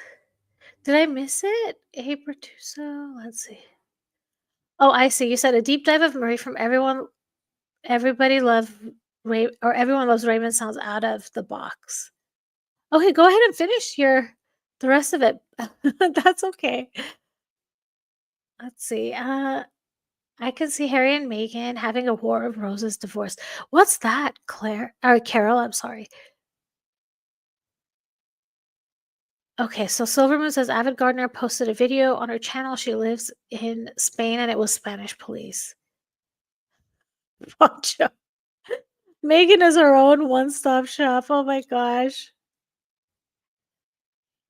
[SPEAKER 1] did I miss it? A Bertuso. Let's see. Oh, I see. You said a deep dive of Murray from everybody love everyone loves Raymond sounds out of the box. Okay, go ahead and finish the rest of it. That's okay. Let's see. I can see Harry and Meghan having a War of Roses divorce. What's that, Claire? Or Carol, I'm sorry. Okay, so Silvermoon says Avid Gardner posted a video on her channel. She lives in Spain and it was Spanish police. Poncho. Megan is her own one-stop shop. Oh my gosh.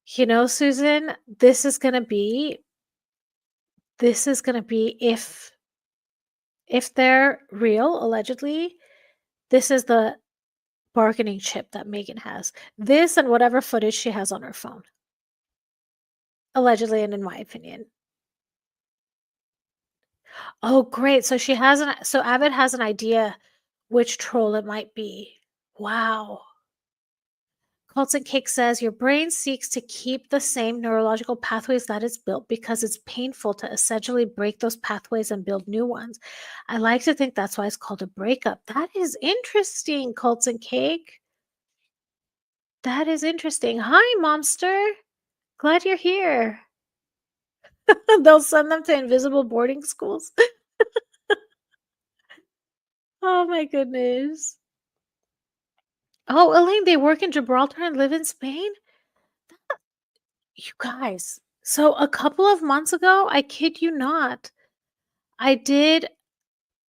[SPEAKER 1] Susan, this is gonna be if they're real, allegedly, this is the bargaining chip that Megan has. This and whatever footage she has on her phone. Allegedly, and in my opinion. Oh, great. So Avid has an idea which troll it might be. Wow. Colton Cake says your brain seeks to keep the same neurological pathways that it's built because it's painful to essentially break those pathways and build new ones. I like to think that's why it's called a breakup. That is interesting, Colton Cake. That is interesting. Hi, Momster. Glad you're here. They'll send them to invisible boarding schools. Oh my goodness. Oh, Elaine, they work in Gibraltar and live in Spain? You guys. So a couple of months ago, I kid you not, I did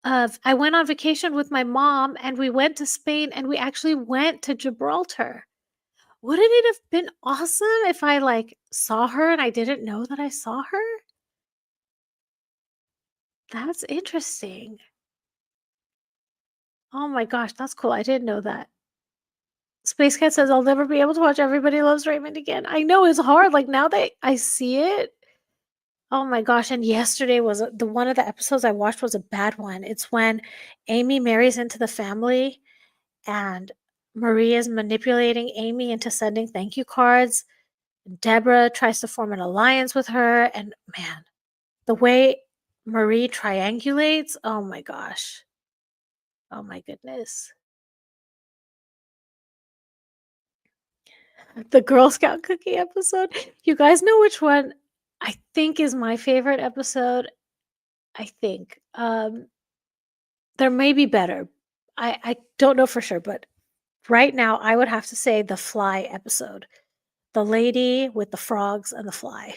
[SPEAKER 1] I went on vacation with my mom and we went to Spain and we actually went to Gibraltar. Wouldn't it have been awesome if I like saw her and I didn't know that I saw her? That's interesting. Oh my gosh, that's cool. I didn't know that. Space Cat says I'll never be able to watch Everybody Loves Raymond again. I know it's hard. Like now that I see it, oh my gosh, and yesterday was the one of the episodes I watched was a bad one. It's when Amy marries into the family and Marie is manipulating Amy into sending thank you cards. Deborah tries to form an alliance with her, and man, the way Marie triangulates, oh my gosh. Oh my goodness. The Girl Scout cookie episode. You guys know which one I think is my favorite episode? I think. There may be better. I don't know for sure, but right now I would have to say the fly episode. The lady with the frogs and the fly.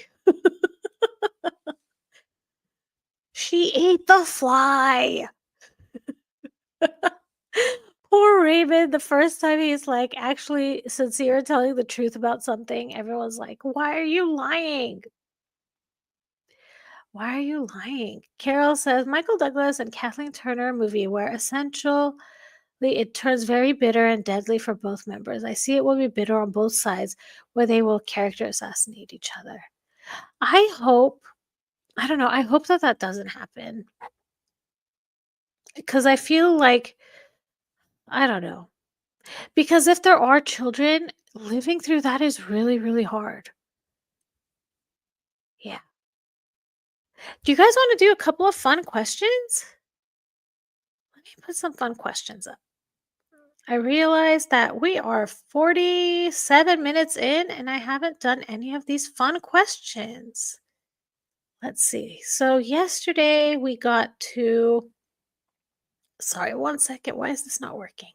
[SPEAKER 1] She ate the fly. Poor Raven, the first time he's like actually sincere telling the truth about something, everyone's like, "Why are you lying? Why are you lying?" Carol says Michael Douglas and Kathleen Turner movie where essentially it turns very bitter and deadly for both members. I see it will be bitter on both sides where they will character assassinate each other. I hope, I don't know, I hope that that doesn't happen because I feel like, I don't know, because if there are children, living through that is really, really hard. Yeah. Do you guys want to do a couple of fun questions? Let me put some fun questions up. I realized that we are 47 minutes in and I haven't done any of these fun questions. Let's see. So yesterday we got to, sorry, one second. Why is this not working?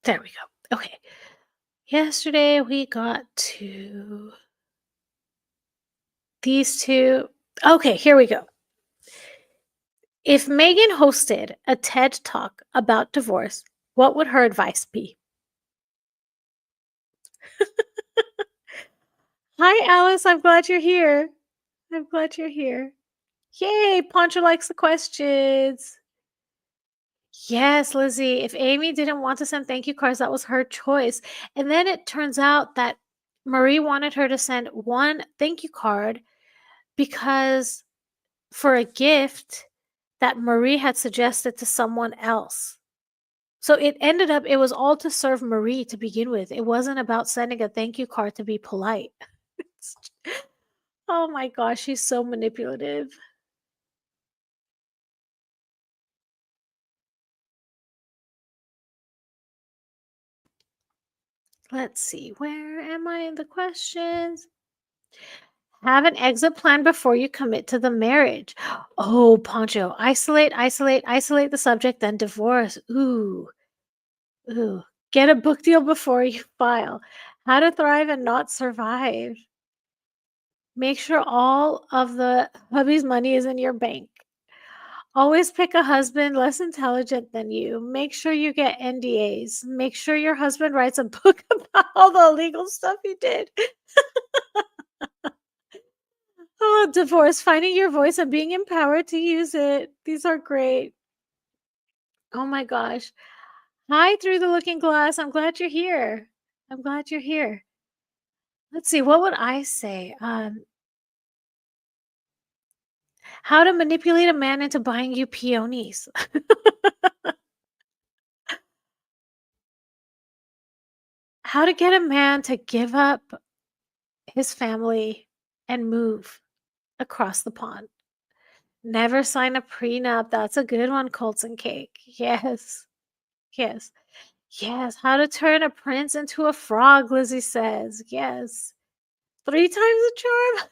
[SPEAKER 1] There we go. Okay. Yesterday we got to these two. Okay, here we go. If Megan hosted a TED Talk about divorce, what would her advice be? Hi, Alice. I'm glad you're here. I'm glad you're here. Yay, Poncho likes the questions. Yes, Lizzie. If Amy didn't want to send thank you cards, that was her choice. And then it turns out that Marie wanted her to send one thank you card because for a gift that Marie had suggested to someone else. So it ended up, it was all to serve Marie to begin with. It wasn't about sending a thank you card to be polite. Oh my gosh, she's so manipulative. Let's see, where am I in the questions? Have an exit plan before you commit to the marriage. Oh, Poncho, isolate, isolate, isolate the subject, then divorce. Ooh, ooh. Get a book deal before you file. How to thrive and not survive. Make sure all of the hubby's money is in your bank. Always pick a husband less intelligent than you. Make sure you get NDAs. Make sure your husband writes a book about all the illegal stuff he did. Oh, divorce, finding your voice and being empowered to use it. These are great. Oh my gosh. Hi, through the looking glass. I'm glad you're here. I'm glad you're here. Let's see, what would I say? How to manipulate a man into buying you peonies. How to get a man to give up his family and move across the pond. Never sign a prenup. That's a good one, Colton Cake. Yes. Yes. Yes. How to turn a prince into a frog, Lizzie says. Yes. 3 times the charm.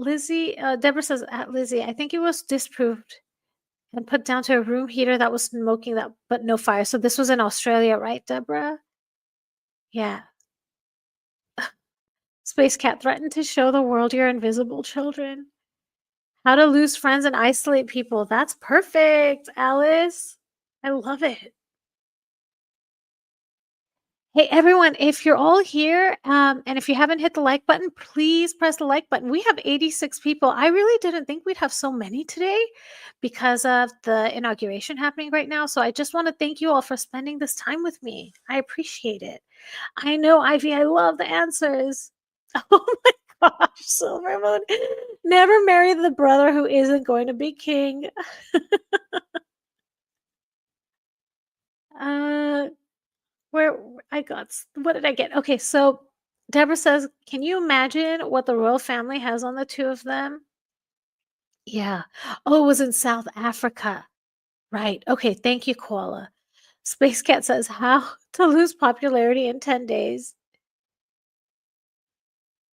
[SPEAKER 1] Lizzie, Deborah says, Lizzie, I think it was disproved and put down to a room heater that was smoking that but no fire. So this was in Australia, right, Deborah? Yeah. Space Cat threatened to show the world your invisible children. How to lose friends and isolate people. That's perfect, Alice. I love it. Hey, everyone, if you're all here, and if you haven't hit the like button, please press the like button. We have 86 people. I really didn't think we'd have so many today because of the inauguration happening right now. So I just want to thank you all for spending this time with me. I appreciate it. I know, Ivy, I love the answers. Oh my gosh, Silver Moon. Never marry the brother who isn't going to be king. Uh, Where I got what did I get? Okay, so Deborah says, "Can you imagine what the royal family has on the two of them?" Yeah. Oh, it was in South Africa. Right. Okay, thank you, Koala. Space Cat says, "How to lose popularity in 10 days."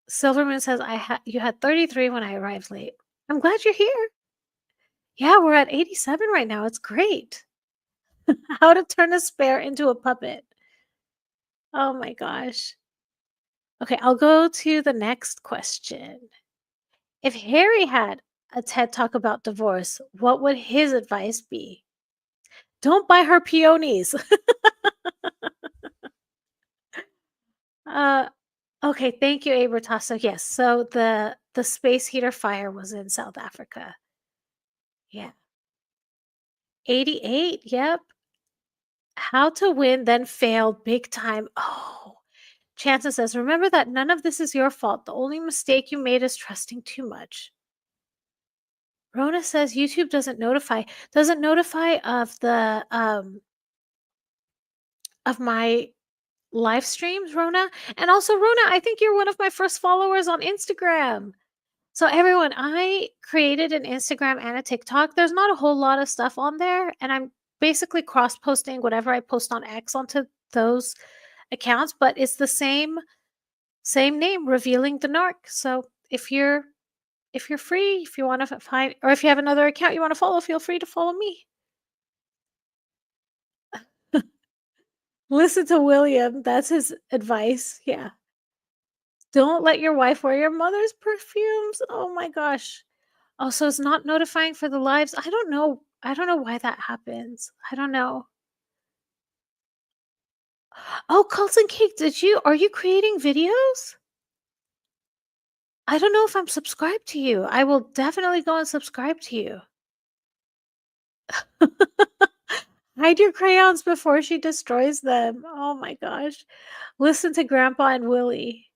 [SPEAKER 1] Silverman says, you had 33 when I arrived late." I'm glad you're here. Yeah, we're at 87 right now. It's great. How to turn a spare into a puppet. Oh my gosh. Okay, I'll go to the next question. If Harry had a TED Talk about divorce, what would his advice be? Don't buy her peonies. uh, okay, thank you, Abertasa. Yes, so the space heater fire was in South Africa. Yeah, 88. Yep. How to win, then fail big time. Oh, Chances says, remember that none of this is your fault. The only mistake you made is trusting too much. Rona says YouTube doesn't notify of my live streams, Rona. And also, Rona, I think you're one of my first followers on Instagram. So, everyone, I created an Instagram and a TikTok. There's not a whole lot of stuff on there, and I'm basically cross posting whatever I post on X onto those accounts, but it's the same name, Revealing the Narc. So, if you're free, if you want to find, or if you have another account you want to follow, feel free to follow me. Listen to William. That's his advice. Yeah. Don't let your wife wear your mother's perfumes. Oh my gosh. Oh, so it's not notifying for the lives. I don't know. I don't know why that happens. I don't know. Oh, Colton Cake, are you creating videos? I don't know if I'm subscribed to you. I will definitely go and subscribe to you. Hide your crayons before she destroys them. Oh my gosh. Listen to Grandpa and Willie.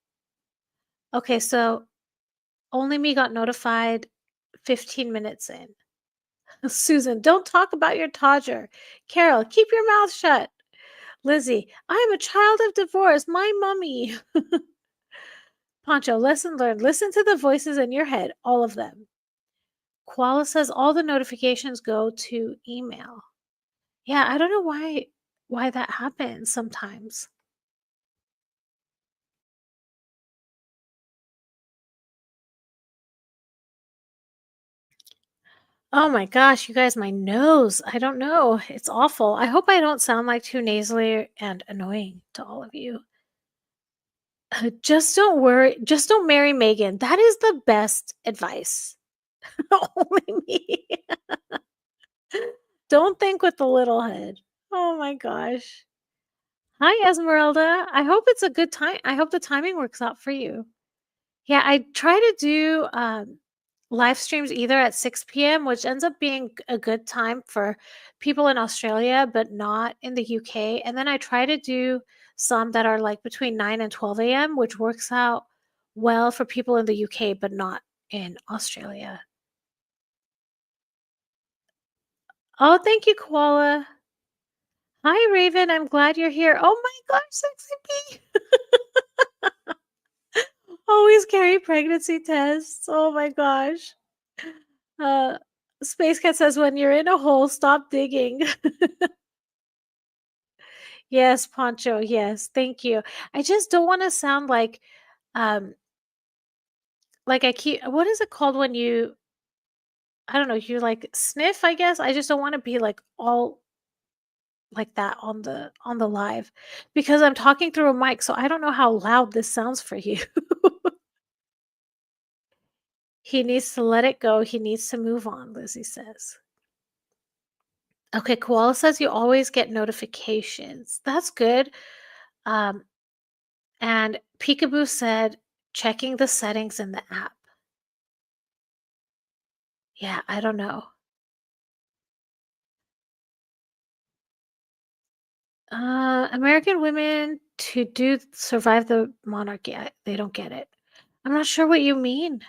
[SPEAKER 1] Okay, so only me got notified 15 minutes in. Susan, don't talk about your Todger. Carol, keep your mouth shut. Lizzie, I am a child of divorce. My mummy. Pancho, lesson learned. Listen to the voices in your head, all of them. Koala says all the notifications go to email. Yeah, I don't know why that happens sometimes. Oh my gosh, you guys, my nose. I don't know. It's awful. I hope I don't sound like too nasally and annoying to all of you. Just don't worry. Just don't marry Megan. That is the best advice. Only me. Don't think with the little head. Oh my gosh. Hi, Esmeralda. I hope it's a good time. I hope the timing works out for you. Yeah, I try to do live streams either at 6 p.m., which ends up being a good time for people in Australia, but not in the UK. And then I try to do some that are like between 9 and 12 a.m., which works out well for people in the UK, but not in Australia. Oh, thank you, Koala. Hi, Raven. I'm glad you're here. Oh my gosh, sexy bee. Always carry pregnancy tests. Oh my gosh. Uh, Space Cat says, when you're in a hole, stop digging. Yes, Poncho. Yes, thank you. I just don't want to sound um, like I keep, what is it called when you, I don't know, you like sniff, I guess. I just don't want to be like all like that on the live because I'm talking through a mic, so I don't know how loud this sounds for you. He needs to let it go. He needs to move on, Lizzie says. Okay, Koala says you always get notifications. That's good. Um, and Peekaboo said checking the settings in the app. Yeah, I don't know. American women to do survive the monarchy. They don't get it. I'm not sure what you mean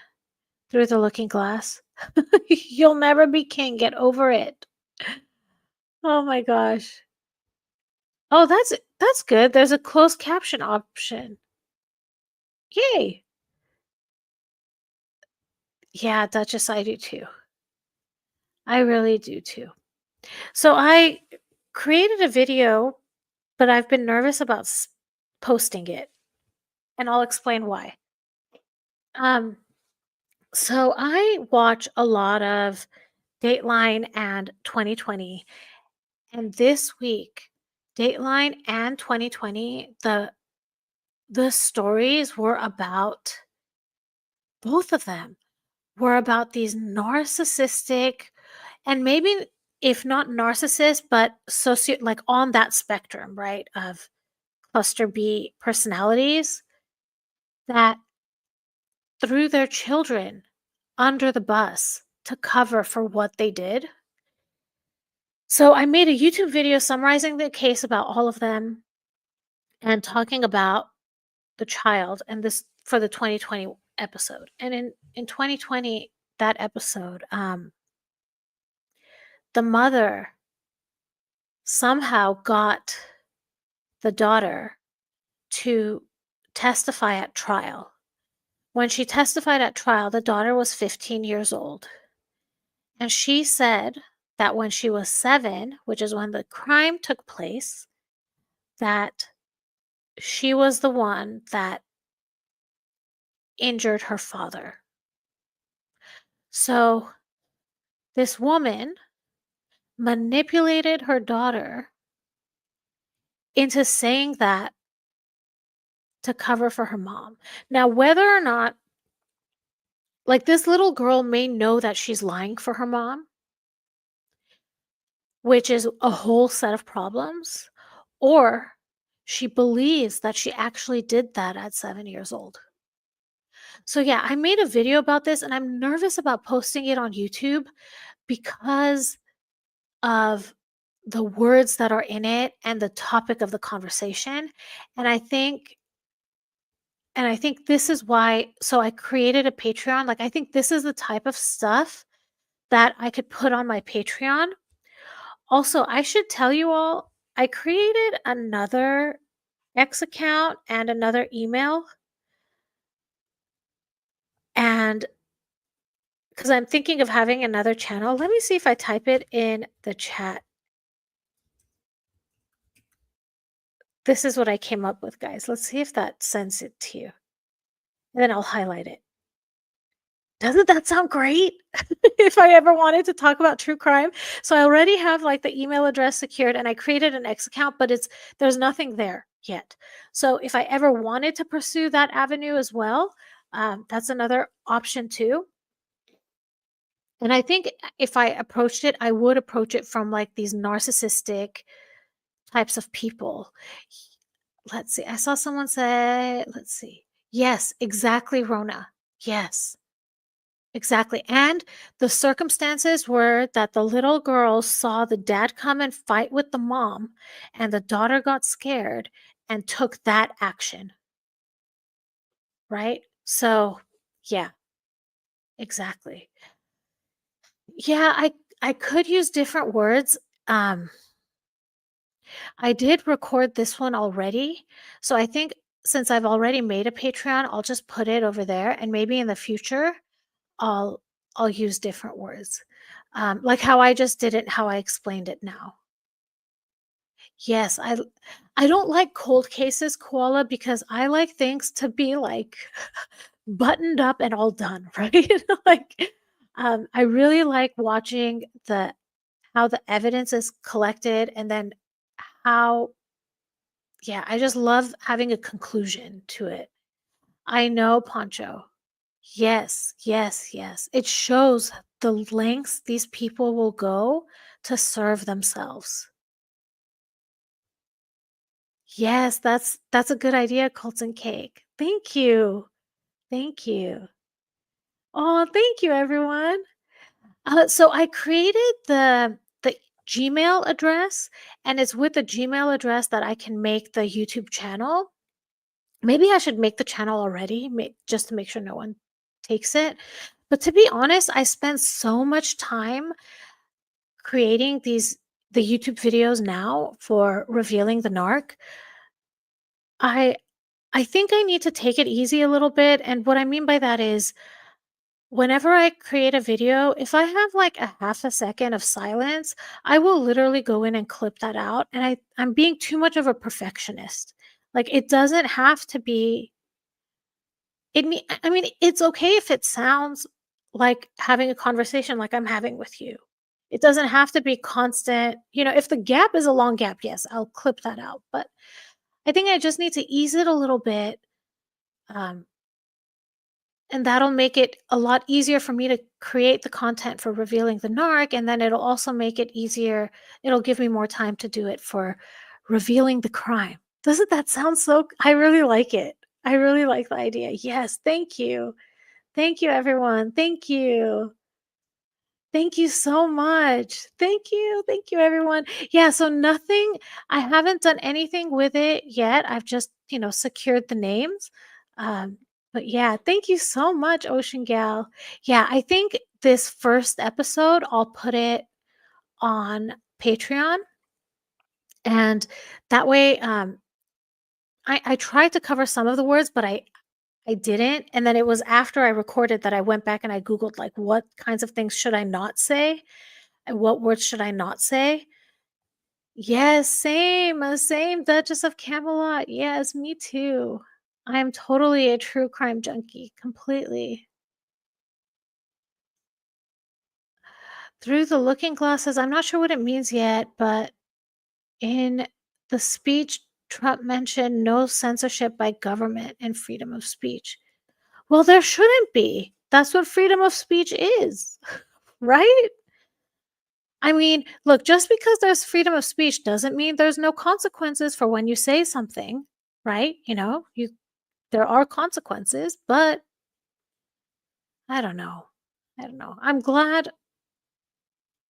[SPEAKER 1] through the looking glass. You'll never be king. Get over it. Oh my gosh. Oh, that's good. There's a closed caption option. Yay. Yeah, Duchess, I do too. I really do too. So I created a video, but I've been nervous about posting it, and I'll explain why. Um, so I watch a lot of Dateline and 2020, and this week, Dateline and 2020, the stories were about both of them were about these narcissistic and maybe if not narcissist, but like on that spectrum, right, of cluster B personalities that threw their children under the bus to cover for what they did. So I made a YouTube video summarizing the case about all of them and talking about the child and this for the 2020 episode. And in 2020 that episode the mother somehow got the daughter to testify at trial. When she testified at trial, the daughter was 15 years old. And she said that when she was 7, which is when the crime took place, that she was the one that injured her father. So this woman manipulated her daughter into saying that to cover for her mom. Now, whether or not, like, this little girl may know that she's lying for her mom, which is a whole set of problems, or she believes that she actually did that at 7 years old. So, yeah, I made a video about this and I'm nervous about posting it on YouTube because of the words that are in it and the topic of the conversation. And I think this is why so I created a Patreon. Like I think this is the type of stuff that I could put on my Patreon. Also, I should tell you all, I created another X account and another email. And because I'm thinking of having another channel, let me see if I type it in the chat. This is what I came up with, guys. Let's see if that sends it to you. And then I'll highlight it. Doesn't that sound great? If I ever wanted to talk about true crime. So I already have like the email address secured and I created an X account, but there's nothing there yet. So if I ever wanted to pursue that avenue as well, that's another option too. And I think if I approached it, I would approach it from like these narcissistic types of people. Let's see. I saw someone say, let's see. Yes, exactly, Rona. Yes. Exactly, and the circumstances were that the little girl saw the dad come and fight with the mom, and the daughter got scared and took that action, right? So, yeah, exactly. Yeah, I could use different words. I did record this one already, so I think since I've already made a Patreon, I'll just put it over there, and maybe in the future, I'll I'll use different words, like how I just did it, how I explained it now. Yes, I don't like cold cases, Koala, because I like things to be like buttoned up and all done, right? Like I really like watching the how the evidence is collected and then how yeah, I just love having a conclusion to it. I know, Poncho. Yes, yes, yes. It shows the lengths these people will go to serve themselves. Yes, that's a good idea, Colton Cake. Thank you. Thank you. Oh, thank you, everyone. So I created the Gmail address, and it's with the Gmail address that I can make the YouTube channel. Maybe I should make the channel already, just to make sure no one takes it. But to be honest, I spent so much time creating the YouTube videos now for revealing the narc. I I think I need to take it easy a little bit, and what I mean by that is whenever I create a video, if I have like a half a second of silence, I will literally go in and clip that out. And I'm being too much of a perfectionist. Like it doesn't have to be I mean, it's okay if it sounds like having a conversation like I'm having with you. It doesn't have to be constant. If the gap is a long gap, yes, I'll clip that out. But I think I just need to ease it a little bit. Um, and that'll make it a lot easier for me to create the content for revealing the narc, and then it'll also make it easier. It'll give me more time to do it for revealing the crime. Doesn't that sound so I really like it. I really like the idea. Yes, thank you. Thank you, everyone. Thank you. Thank you so much. Thank you. Thank you, everyone. Yeah, so nothing I haven't done anything with it yet. I've just, secured the names. Um, but yeah, thank you so much, Ocean Gal. Yeah, I think this first episode, I'll put it on Patreon. And that way, I tried to cover some of the words, but I didn't. And then it was after I recorded that I went back and I Googled like what kinds of things should I not say and what words should I not say? Yes, same Duchess of Camelot. Yes, me too. I am totally a true crime junkie, completely. Through the looking glasses, I'm not sure what it means yet, but in the speech, Trump mentioned no censorship by government and freedom of speech. Well, there shouldn't be. That's what freedom of speech is, right? I mean, look, just because there's freedom of speech doesn't mean there's no consequences for when you say something, right? There are consequences, but I don't know. I don't know. I'm glad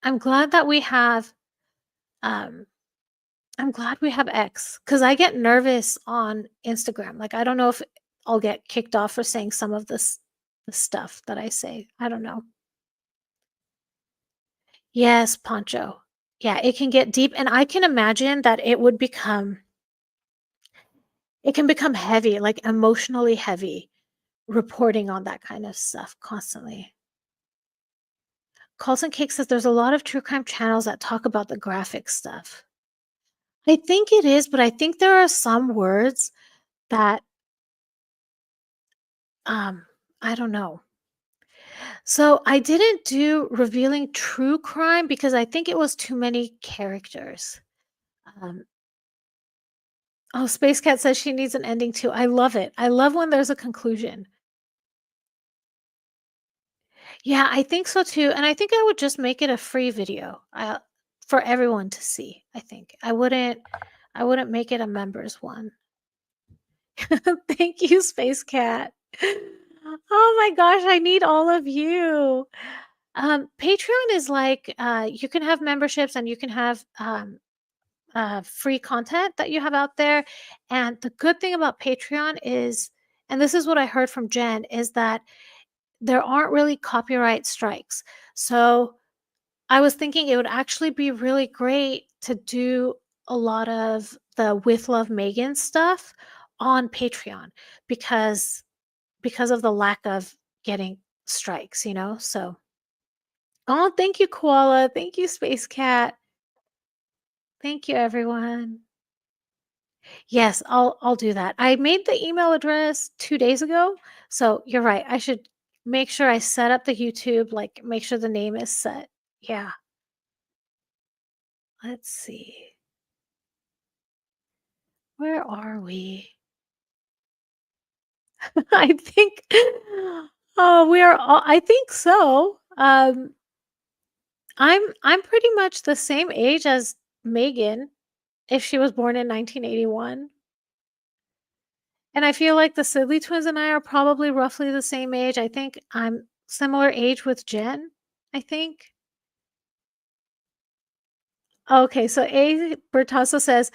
[SPEAKER 1] that we have um I'm glad we have X cuz I get nervous on Instagram. Like I don't know if I'll get kicked off for saying some of the stuff that I say. I don't know. Yes, Poncho. Yeah, it can get deep and I can imagine that it can become heavy, like emotionally heavy, reporting on that kind of stuff constantly. Carlson Cake says there's a lot of true crime channels that talk about the graphic stuff. I think it is, but I think there are some words that um I don't know. So I didn't do revealing true crime because I think it was too many characters. Um, oh, Space Cat says she needs an ending too. I love it. I love when there's a conclusion. Yeah, I think so too, and I think I would just make it a free video, for everyone to see, I think. I wouldn't make it a members one. Thank you, Space Cat. Oh my gosh, I need all of you. Patreon is like, you can have memberships and you can have, free content that you have out there, and the good thing about Patreon is and this is what I heard from Jen, is that there aren't really copyright strikes. So I was thinking it would actually be really great to do a lot of the With Love Megan stuff on Patreon because of the lack of getting strikes. So oh, thank you, Koala. Thank you, Space Cat. Thank you, everyone. Yes, I'll do that. I made the email address 2 days ago, so you're right. make sure I set up the YouTube, like, make sure the name is set. Yeah, let's see. Where are we? I think oh, we are all I think so. I'm pretty much the same age as Megan if she was born in 1981. And I feel like the Sibley twins and I are probably roughly the same age. I think I'm similar age with Jen, I think. Okay, so A. Bertasso says,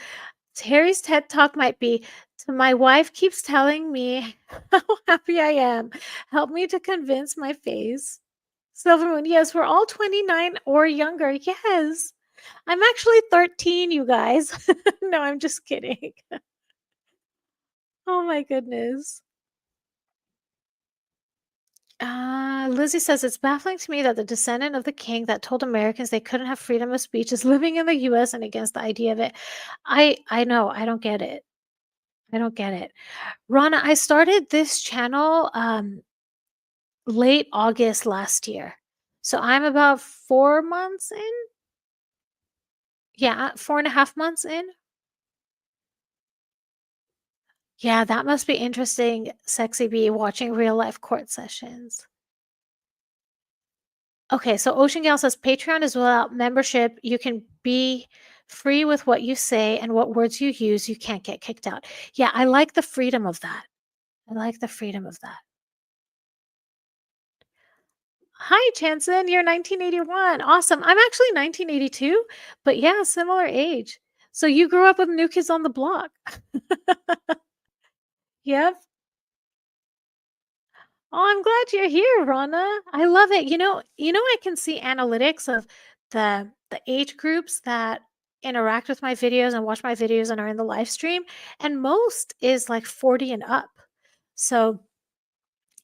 [SPEAKER 1] Terry's TED Talk might be, "To my wife keeps telling me how happy I am. Help me to convince my face." Silver Moon, yes, we're all 29 or younger. Yes. I'm actually 13, you guys. No, I'm just kidding. Oh my goodness. Lizzie says it's baffling to me that the descendant of the king that told Americans they couldn't have freedom of speech is living in the US and against the idea of it. I know, I don't get it. I don't get it. Rana, I started this channel late August last year. So I'm about 4 months in. Yeah, 4.5 months in. Yeah, that must be interesting, Sexy Bee, watching real life court sessions. Okay, so Ocean Gal says Patreon is without membership. You can be free with what you say and what words you use. You can't get kicked out. Yeah, I like the freedom of that. I like the freedom of that. Hi, Chanson. You're 1981. Awesome. I'm actually 1982, but yeah, similar age. So you grew up with New Kids on the Block. Yep. Oh, I'm glad you're here, Rana. I love it. I can see analytics of the age groups that interact with my videos and watch my videos and are in the live stream, and most is like 40 and up. So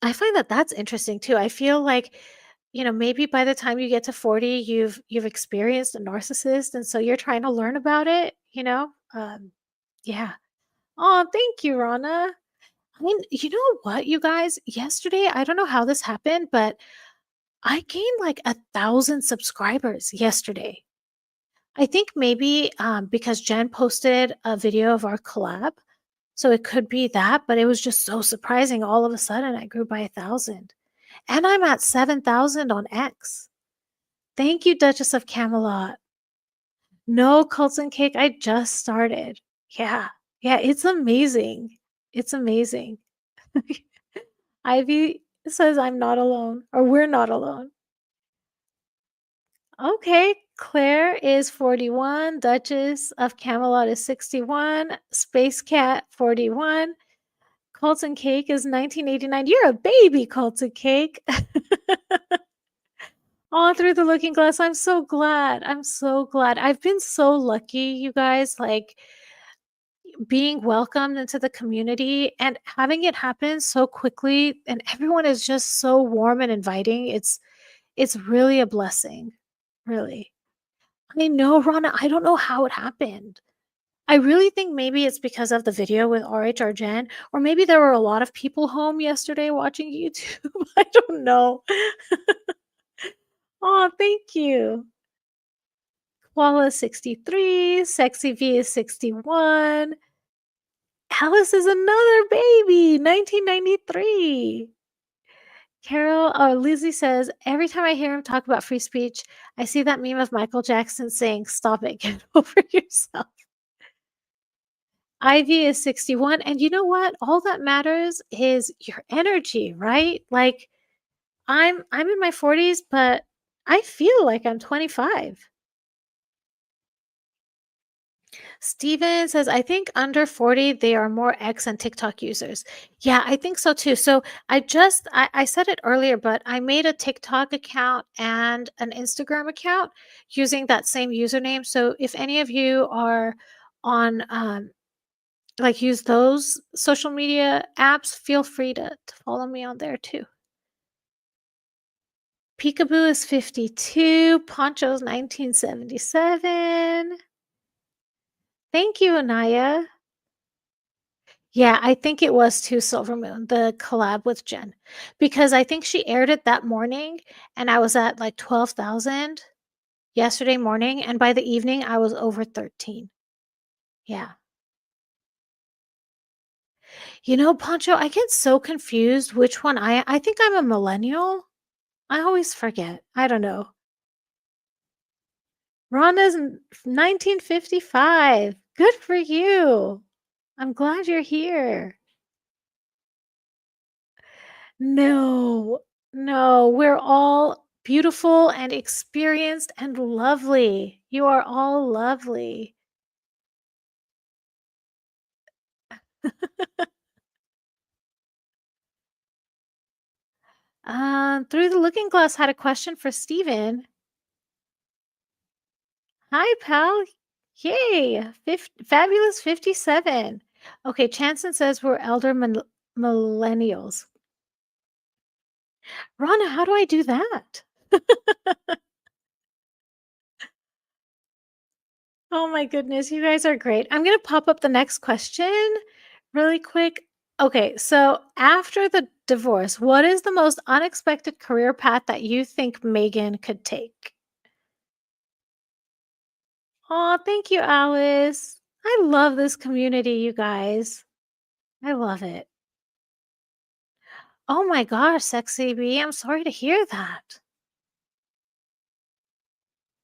[SPEAKER 1] I find that that's interesting too. I feel like, maybe by the time you get to 40, you've experienced a narcissist, and so you're trying to learn about it. Yeah. Oh, thank you, Rana. I mean, you know what, you guys? Yesterday, I don't know how this happened, but I gained like 1,000 subscribers yesterday. I think maybe because Jen posted a video of our collab. So it could be that, but it was just so surprising. All of a sudden, I grew by 1,000. And I'm at 7,000 on X. Thank you, Duchess of Camelot. No cults and cake. I just started. Yeah. Yeah. It's amazing. It's amazing. Ivy says I'm not alone, or we're not alone. Okay, Claire is 41, Duchess of Camelot is 61, Space Cat 41, Colton Cake is 1989. You're a baby, Colton Cake. All through the looking glass. I'm so glad. I'm so glad. I've been so lucky, you guys, like being welcomed into the community and having it happen so quickly, and everyone is just so warm and inviting. It's really a blessing. Really. I know, Rana, I don't know how it happened. I really think maybe it's because of the video with RHR Jen, or maybe there were a lot of people home yesterday watching YouTube. I don't know. Oh, thank you. Koala is 63, Sexy V is 61. Alice is another baby, 1993. Carol or Lizzie says, every time I hear him talk about free speech, I see that meme of Michael Jackson saying, "Stop it, get over yourself." Ivy is 61, and you know what? All that matters is your energy, right? Like I'm in my 40s, but I feel like I'm 25. Steven says, I think under 40, they are more X and TikTok users. Yeah, I think so too. So I said it earlier, but I made a TikTok account and an Instagram account using that same username. So if any of you are on like use those social media apps, feel free to follow me on there too. Peekaboo is 52, Poncho's 1977. Thank you, Anaya. Yeah, I think it was too Silver Moon, the collab with Jen, because I think she aired it that morning, and I was at, like, 12,000 yesterday morning, and by the evening, I was over 13. Yeah. You know, Pancho, I get so confused which one I think I'm a millennial. I always forget. I don't know. Rhonda's 1955. Good for you. I'm glad you're here. No, no, we're all beautiful and experienced and lovely. You are all lovely. Through the Looking Glass had a question for Steven. Hi, pal. Yay, fabulous 57. Okay, Chanson says we're elder millennials. Rana, how do I do that? Oh my goodness, you guys are great. I'm gonna pop up the next question really quick. Okay, so after the divorce, what is the most unexpected career path that you think Megan could take? Oh, thank you, Alice. I love this community, you guys. I love it. Oh my gosh, sexy bee. I'm sorry to hear that.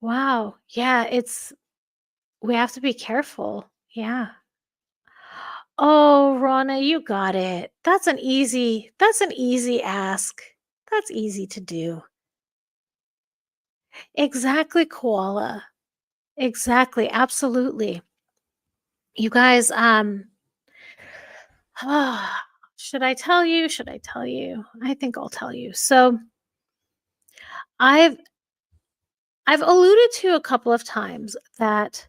[SPEAKER 1] Wow. Yeah, we have to be careful. Yeah. Oh, Rana, you got it. That's an easy ask. That's easy to do. Exactly, koala. Exactly. Absolutely. You guys, should I tell you? Should I tell you? I think I'll tell you. So I've I've alluded to a couple of times that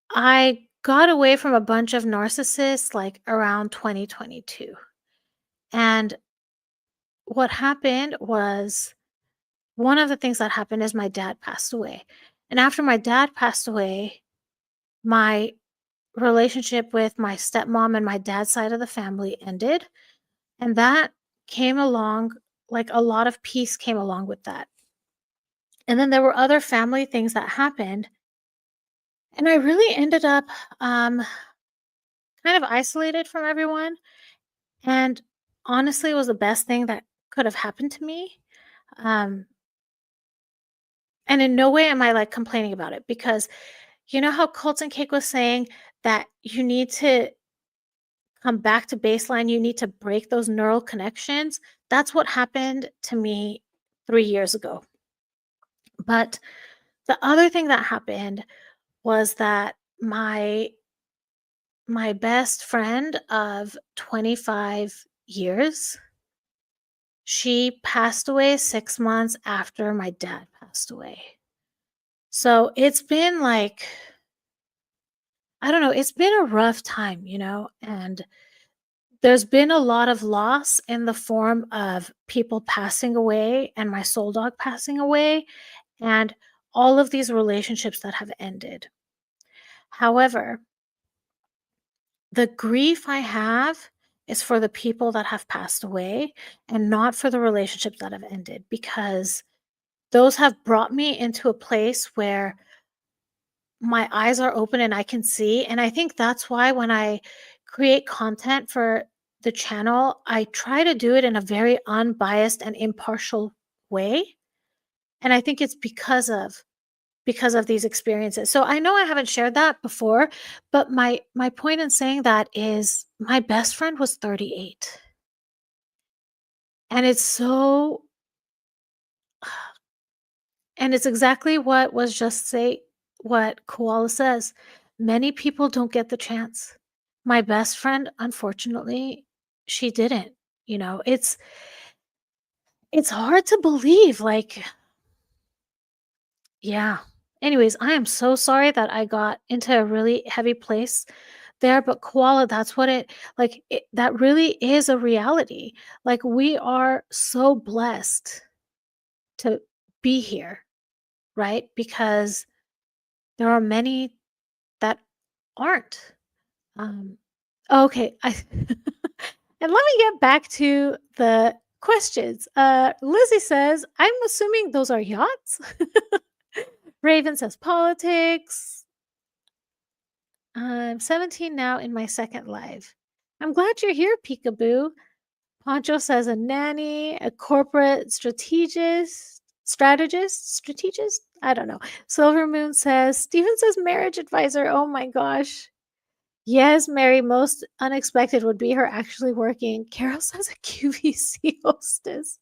[SPEAKER 1] I got away from a bunch of narcissists like around 2022. And what happened was one of the things that happened is my dad passed away. And after my dad passed away, my relationship with my stepmom and my dad's side of the family ended. And that came along, like a lot of peace came along with that. And then there were other family things that happened. And I really ended up um, kind of isolated from everyone. And honestly, it was the best thing that could have happened to me. Um, and in no way am I like complaining about it because you know how Colton Cake was saying that you need to come back to baseline, you need to break those neural connections. That's what happened to me 3 years ago. But the other thing that happened was that my best friend of 25 years, she passed away 6 months after my dad passed away. So it's been like, I don't know, it's been a rough time, and there's been a lot of loss in the form of people passing away and my soul dog passing away and all of these relationships that have ended. However, the grief I have is for the people that have passed away and not for the relationships that have ended because those have brought me into a place where my eyes are open and I can see. And I think that's why when I create content for the channel, I try to do it in a very unbiased and impartial way. And I think it's because of these experiences. So I know I haven't shared that before, but my point in saying that is my best friend was 38. And it's so and it's exactly what was just say what Koala says. Many people don't get the chance. My best friend, unfortunately, she didn't. It's hard to believe. Like, yeah. Anyways, I am so sorry that I got into a really heavy place there, but Koala, that's what that really is a reality. Like, we are so blessed to be here, right? Because there are many that aren't. Um, Okay, I and let me get back to the questions. Lizzie says, "I'm assuming those are yachts." Raven says, "Politics." I'm 17 now in my second life. I'm glad you're here, Peekaboo. Poncho says a nanny, a corporate strategist. I don't know. Silver Moon says, Steven says marriage advisor. Oh my gosh. Yes, Mary, most unexpected would be her actually working. Carol says a QVC hostess.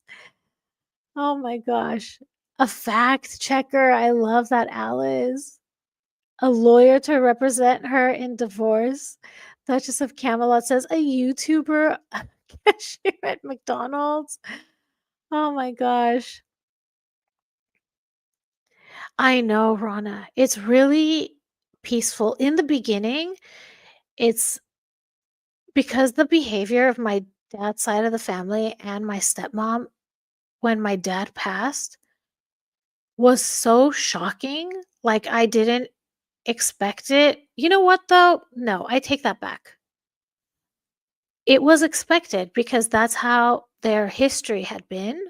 [SPEAKER 1] Oh my gosh. A fact checker. I love that, Alice. A lawyer to represent her in divorce. Duchess of Camelot says a YouTuber, a cashier at McDonald's. Oh my gosh. I know, Rana. It's really peaceful. In the beginning, it's because the behavior of my dad's side of the family and my stepmom when my dad passed was so shocking. Like, I didn't expect it. You know what, though? No, I take that back. It was expected because that's how their history had been,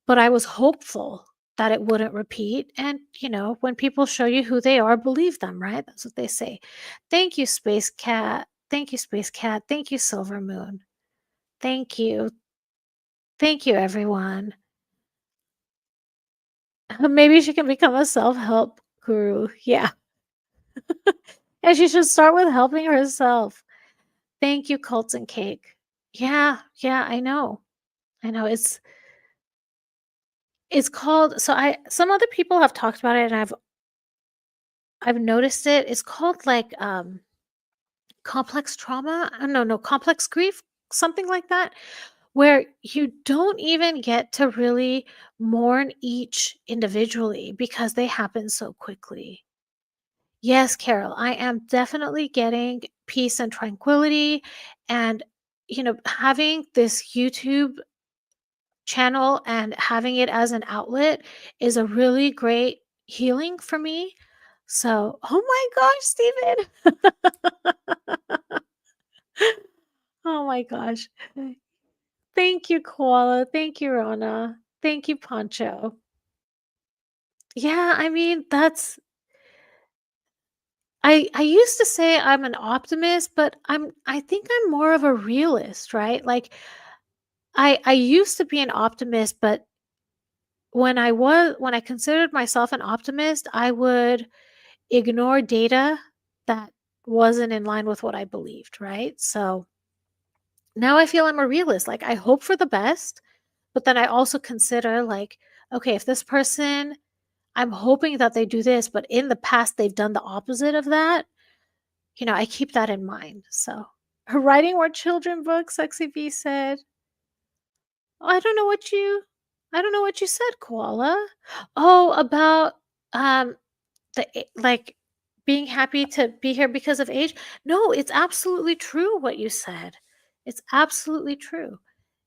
[SPEAKER 1] but I was hopeful that it wouldn't repeat, and, when people show you who they are, believe them, right? That's what they say. Thank you, Space Cat. Thank you, Space Cat. Thank you, Silver Moon. Thank you. Thank you, everyone. Maybe she can become a self-help guru. Yeah. And she should start with helping herself. Thank you, Cults and Cake. Yeah, yeah, I know. I know. It's called some other people have talked about it and I've noticed it. It's called like complex trauma. No, complex grief, something like that, where you don't even get to really mourn each individually because they happen so quickly. Yes, Carol, I am definitely getting peace and tranquility and having this YouTube channel and having it as an outlet is a really great healing for me. So, oh my gosh, Steven. Oh my gosh. Thank you, Koala. Thank you, Rona. Thank you, Poncho. Yeah, I mean, I used to say I'm an optimist, but I think I'm more of a realist, right? Like I used to be an optimist, but when I considered myself an optimist, I would ignore data that wasn't in line with what I believed, right? So now I feel I'm a realist. Like I hope for the best, but then I also consider like, okay, if this person, I'm hoping that they do this, but in the past they've done the opposite of that, I keep that in mind. So writing more children books, Sexy B said. Oh, I don't know what you said, Koala. Oh, about um like being happy to be here because of age. No, it's absolutely true what you said. It's absolutely true.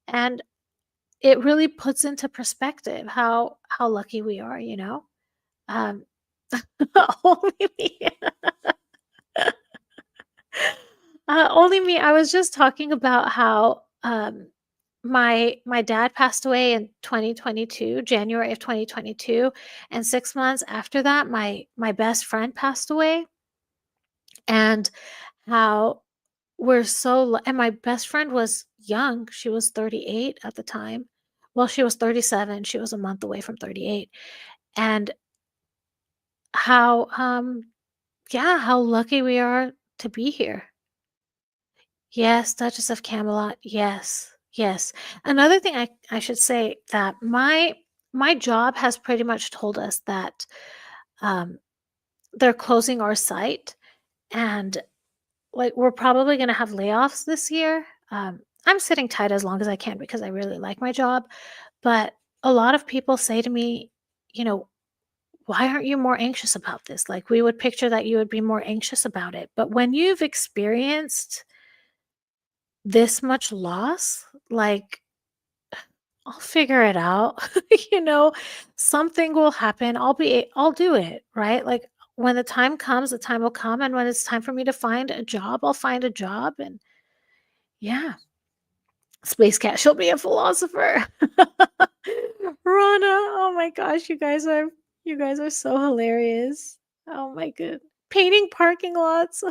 [SPEAKER 1] And it really puts into perspective how lucky we are, Um only me. Only me. I was just talking about how my dad passed away in 2022, January of 2022, and 6 months after that my best friend passed away, and how and my best friend was young. She was 38 at the time. Well, she was 37. She was a month away from 38. And how yeah, how lucky we are to be here. Yes, Duchess of Camelot. Yes. Yes. Another thing I should say that my job has pretty much told us that um they're closing our site and like we're probably going to have layoffs this year. I'm sitting tight as long as I can because I really like my job, but a lot of people say to me, you know, why aren't you more anxious about this? Like we would picture that you would be more anxious about it. But when you've experienced this much loss, like, I'll figure it out. You know, something will happen. I'll do it, right? Like when the time comes, the time will come. And when it's time for me to find a job, I'll find a job. And Yeah. Space Cat, she'll be a philosopher. Rana, oh my gosh, you guys are so hilarious. Oh my good. Painting parking lots.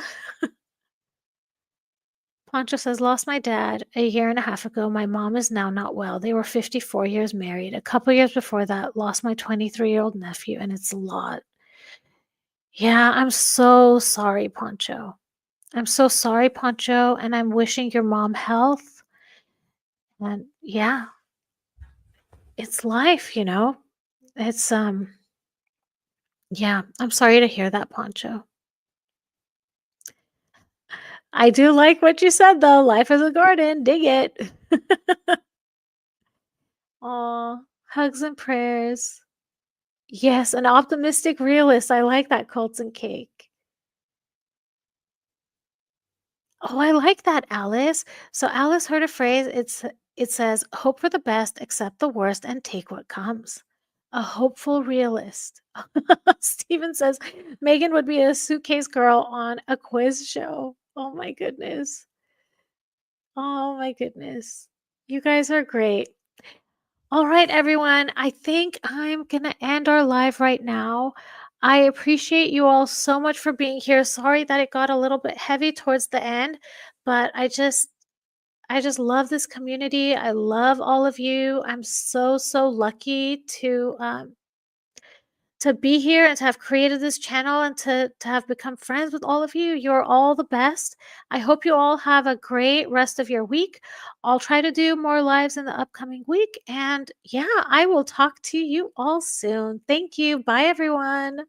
[SPEAKER 1] Pancho says, lost my dad a year and a half ago. My mom is now not well. They were 54 years married. A couple years before that, lost my 23-year-old nephew, and it's a lot. Yeah, I'm so sorry, Pancho. I'm so sorry, Pancho, and I'm wishing your mom health. And yeah, it's life, you know? It's yeah, I'm sorry to hear that, Pancho. I do like what you said though. Life is a garden. Dig it. Aw, hugs and prayers. Yes, an optimistic realist. I like that, Colton Cake. Oh, I like that, Alice. So Alice heard a phrase. It says, "Hope for the best, accept the worst, and take what comes." A hopeful realist. Steven says Megan would be a suitcase girl on a quiz show. Oh my goodness. Oh my goodness. You guys are great. All right, everyone. I think I'm going to end our live right now. I appreciate you all so much for being here. Sorry that it got a little bit heavy towards the end, but I just love this community. I love all of you. I'm so lucky to be here and to have created this channel and to have become friends with all of you. You're all the best. I hope you all have a great rest of your week. I'll try to do more lives in the upcoming week. And yeah, I will talk to you all soon. Thank you. Bye, everyone.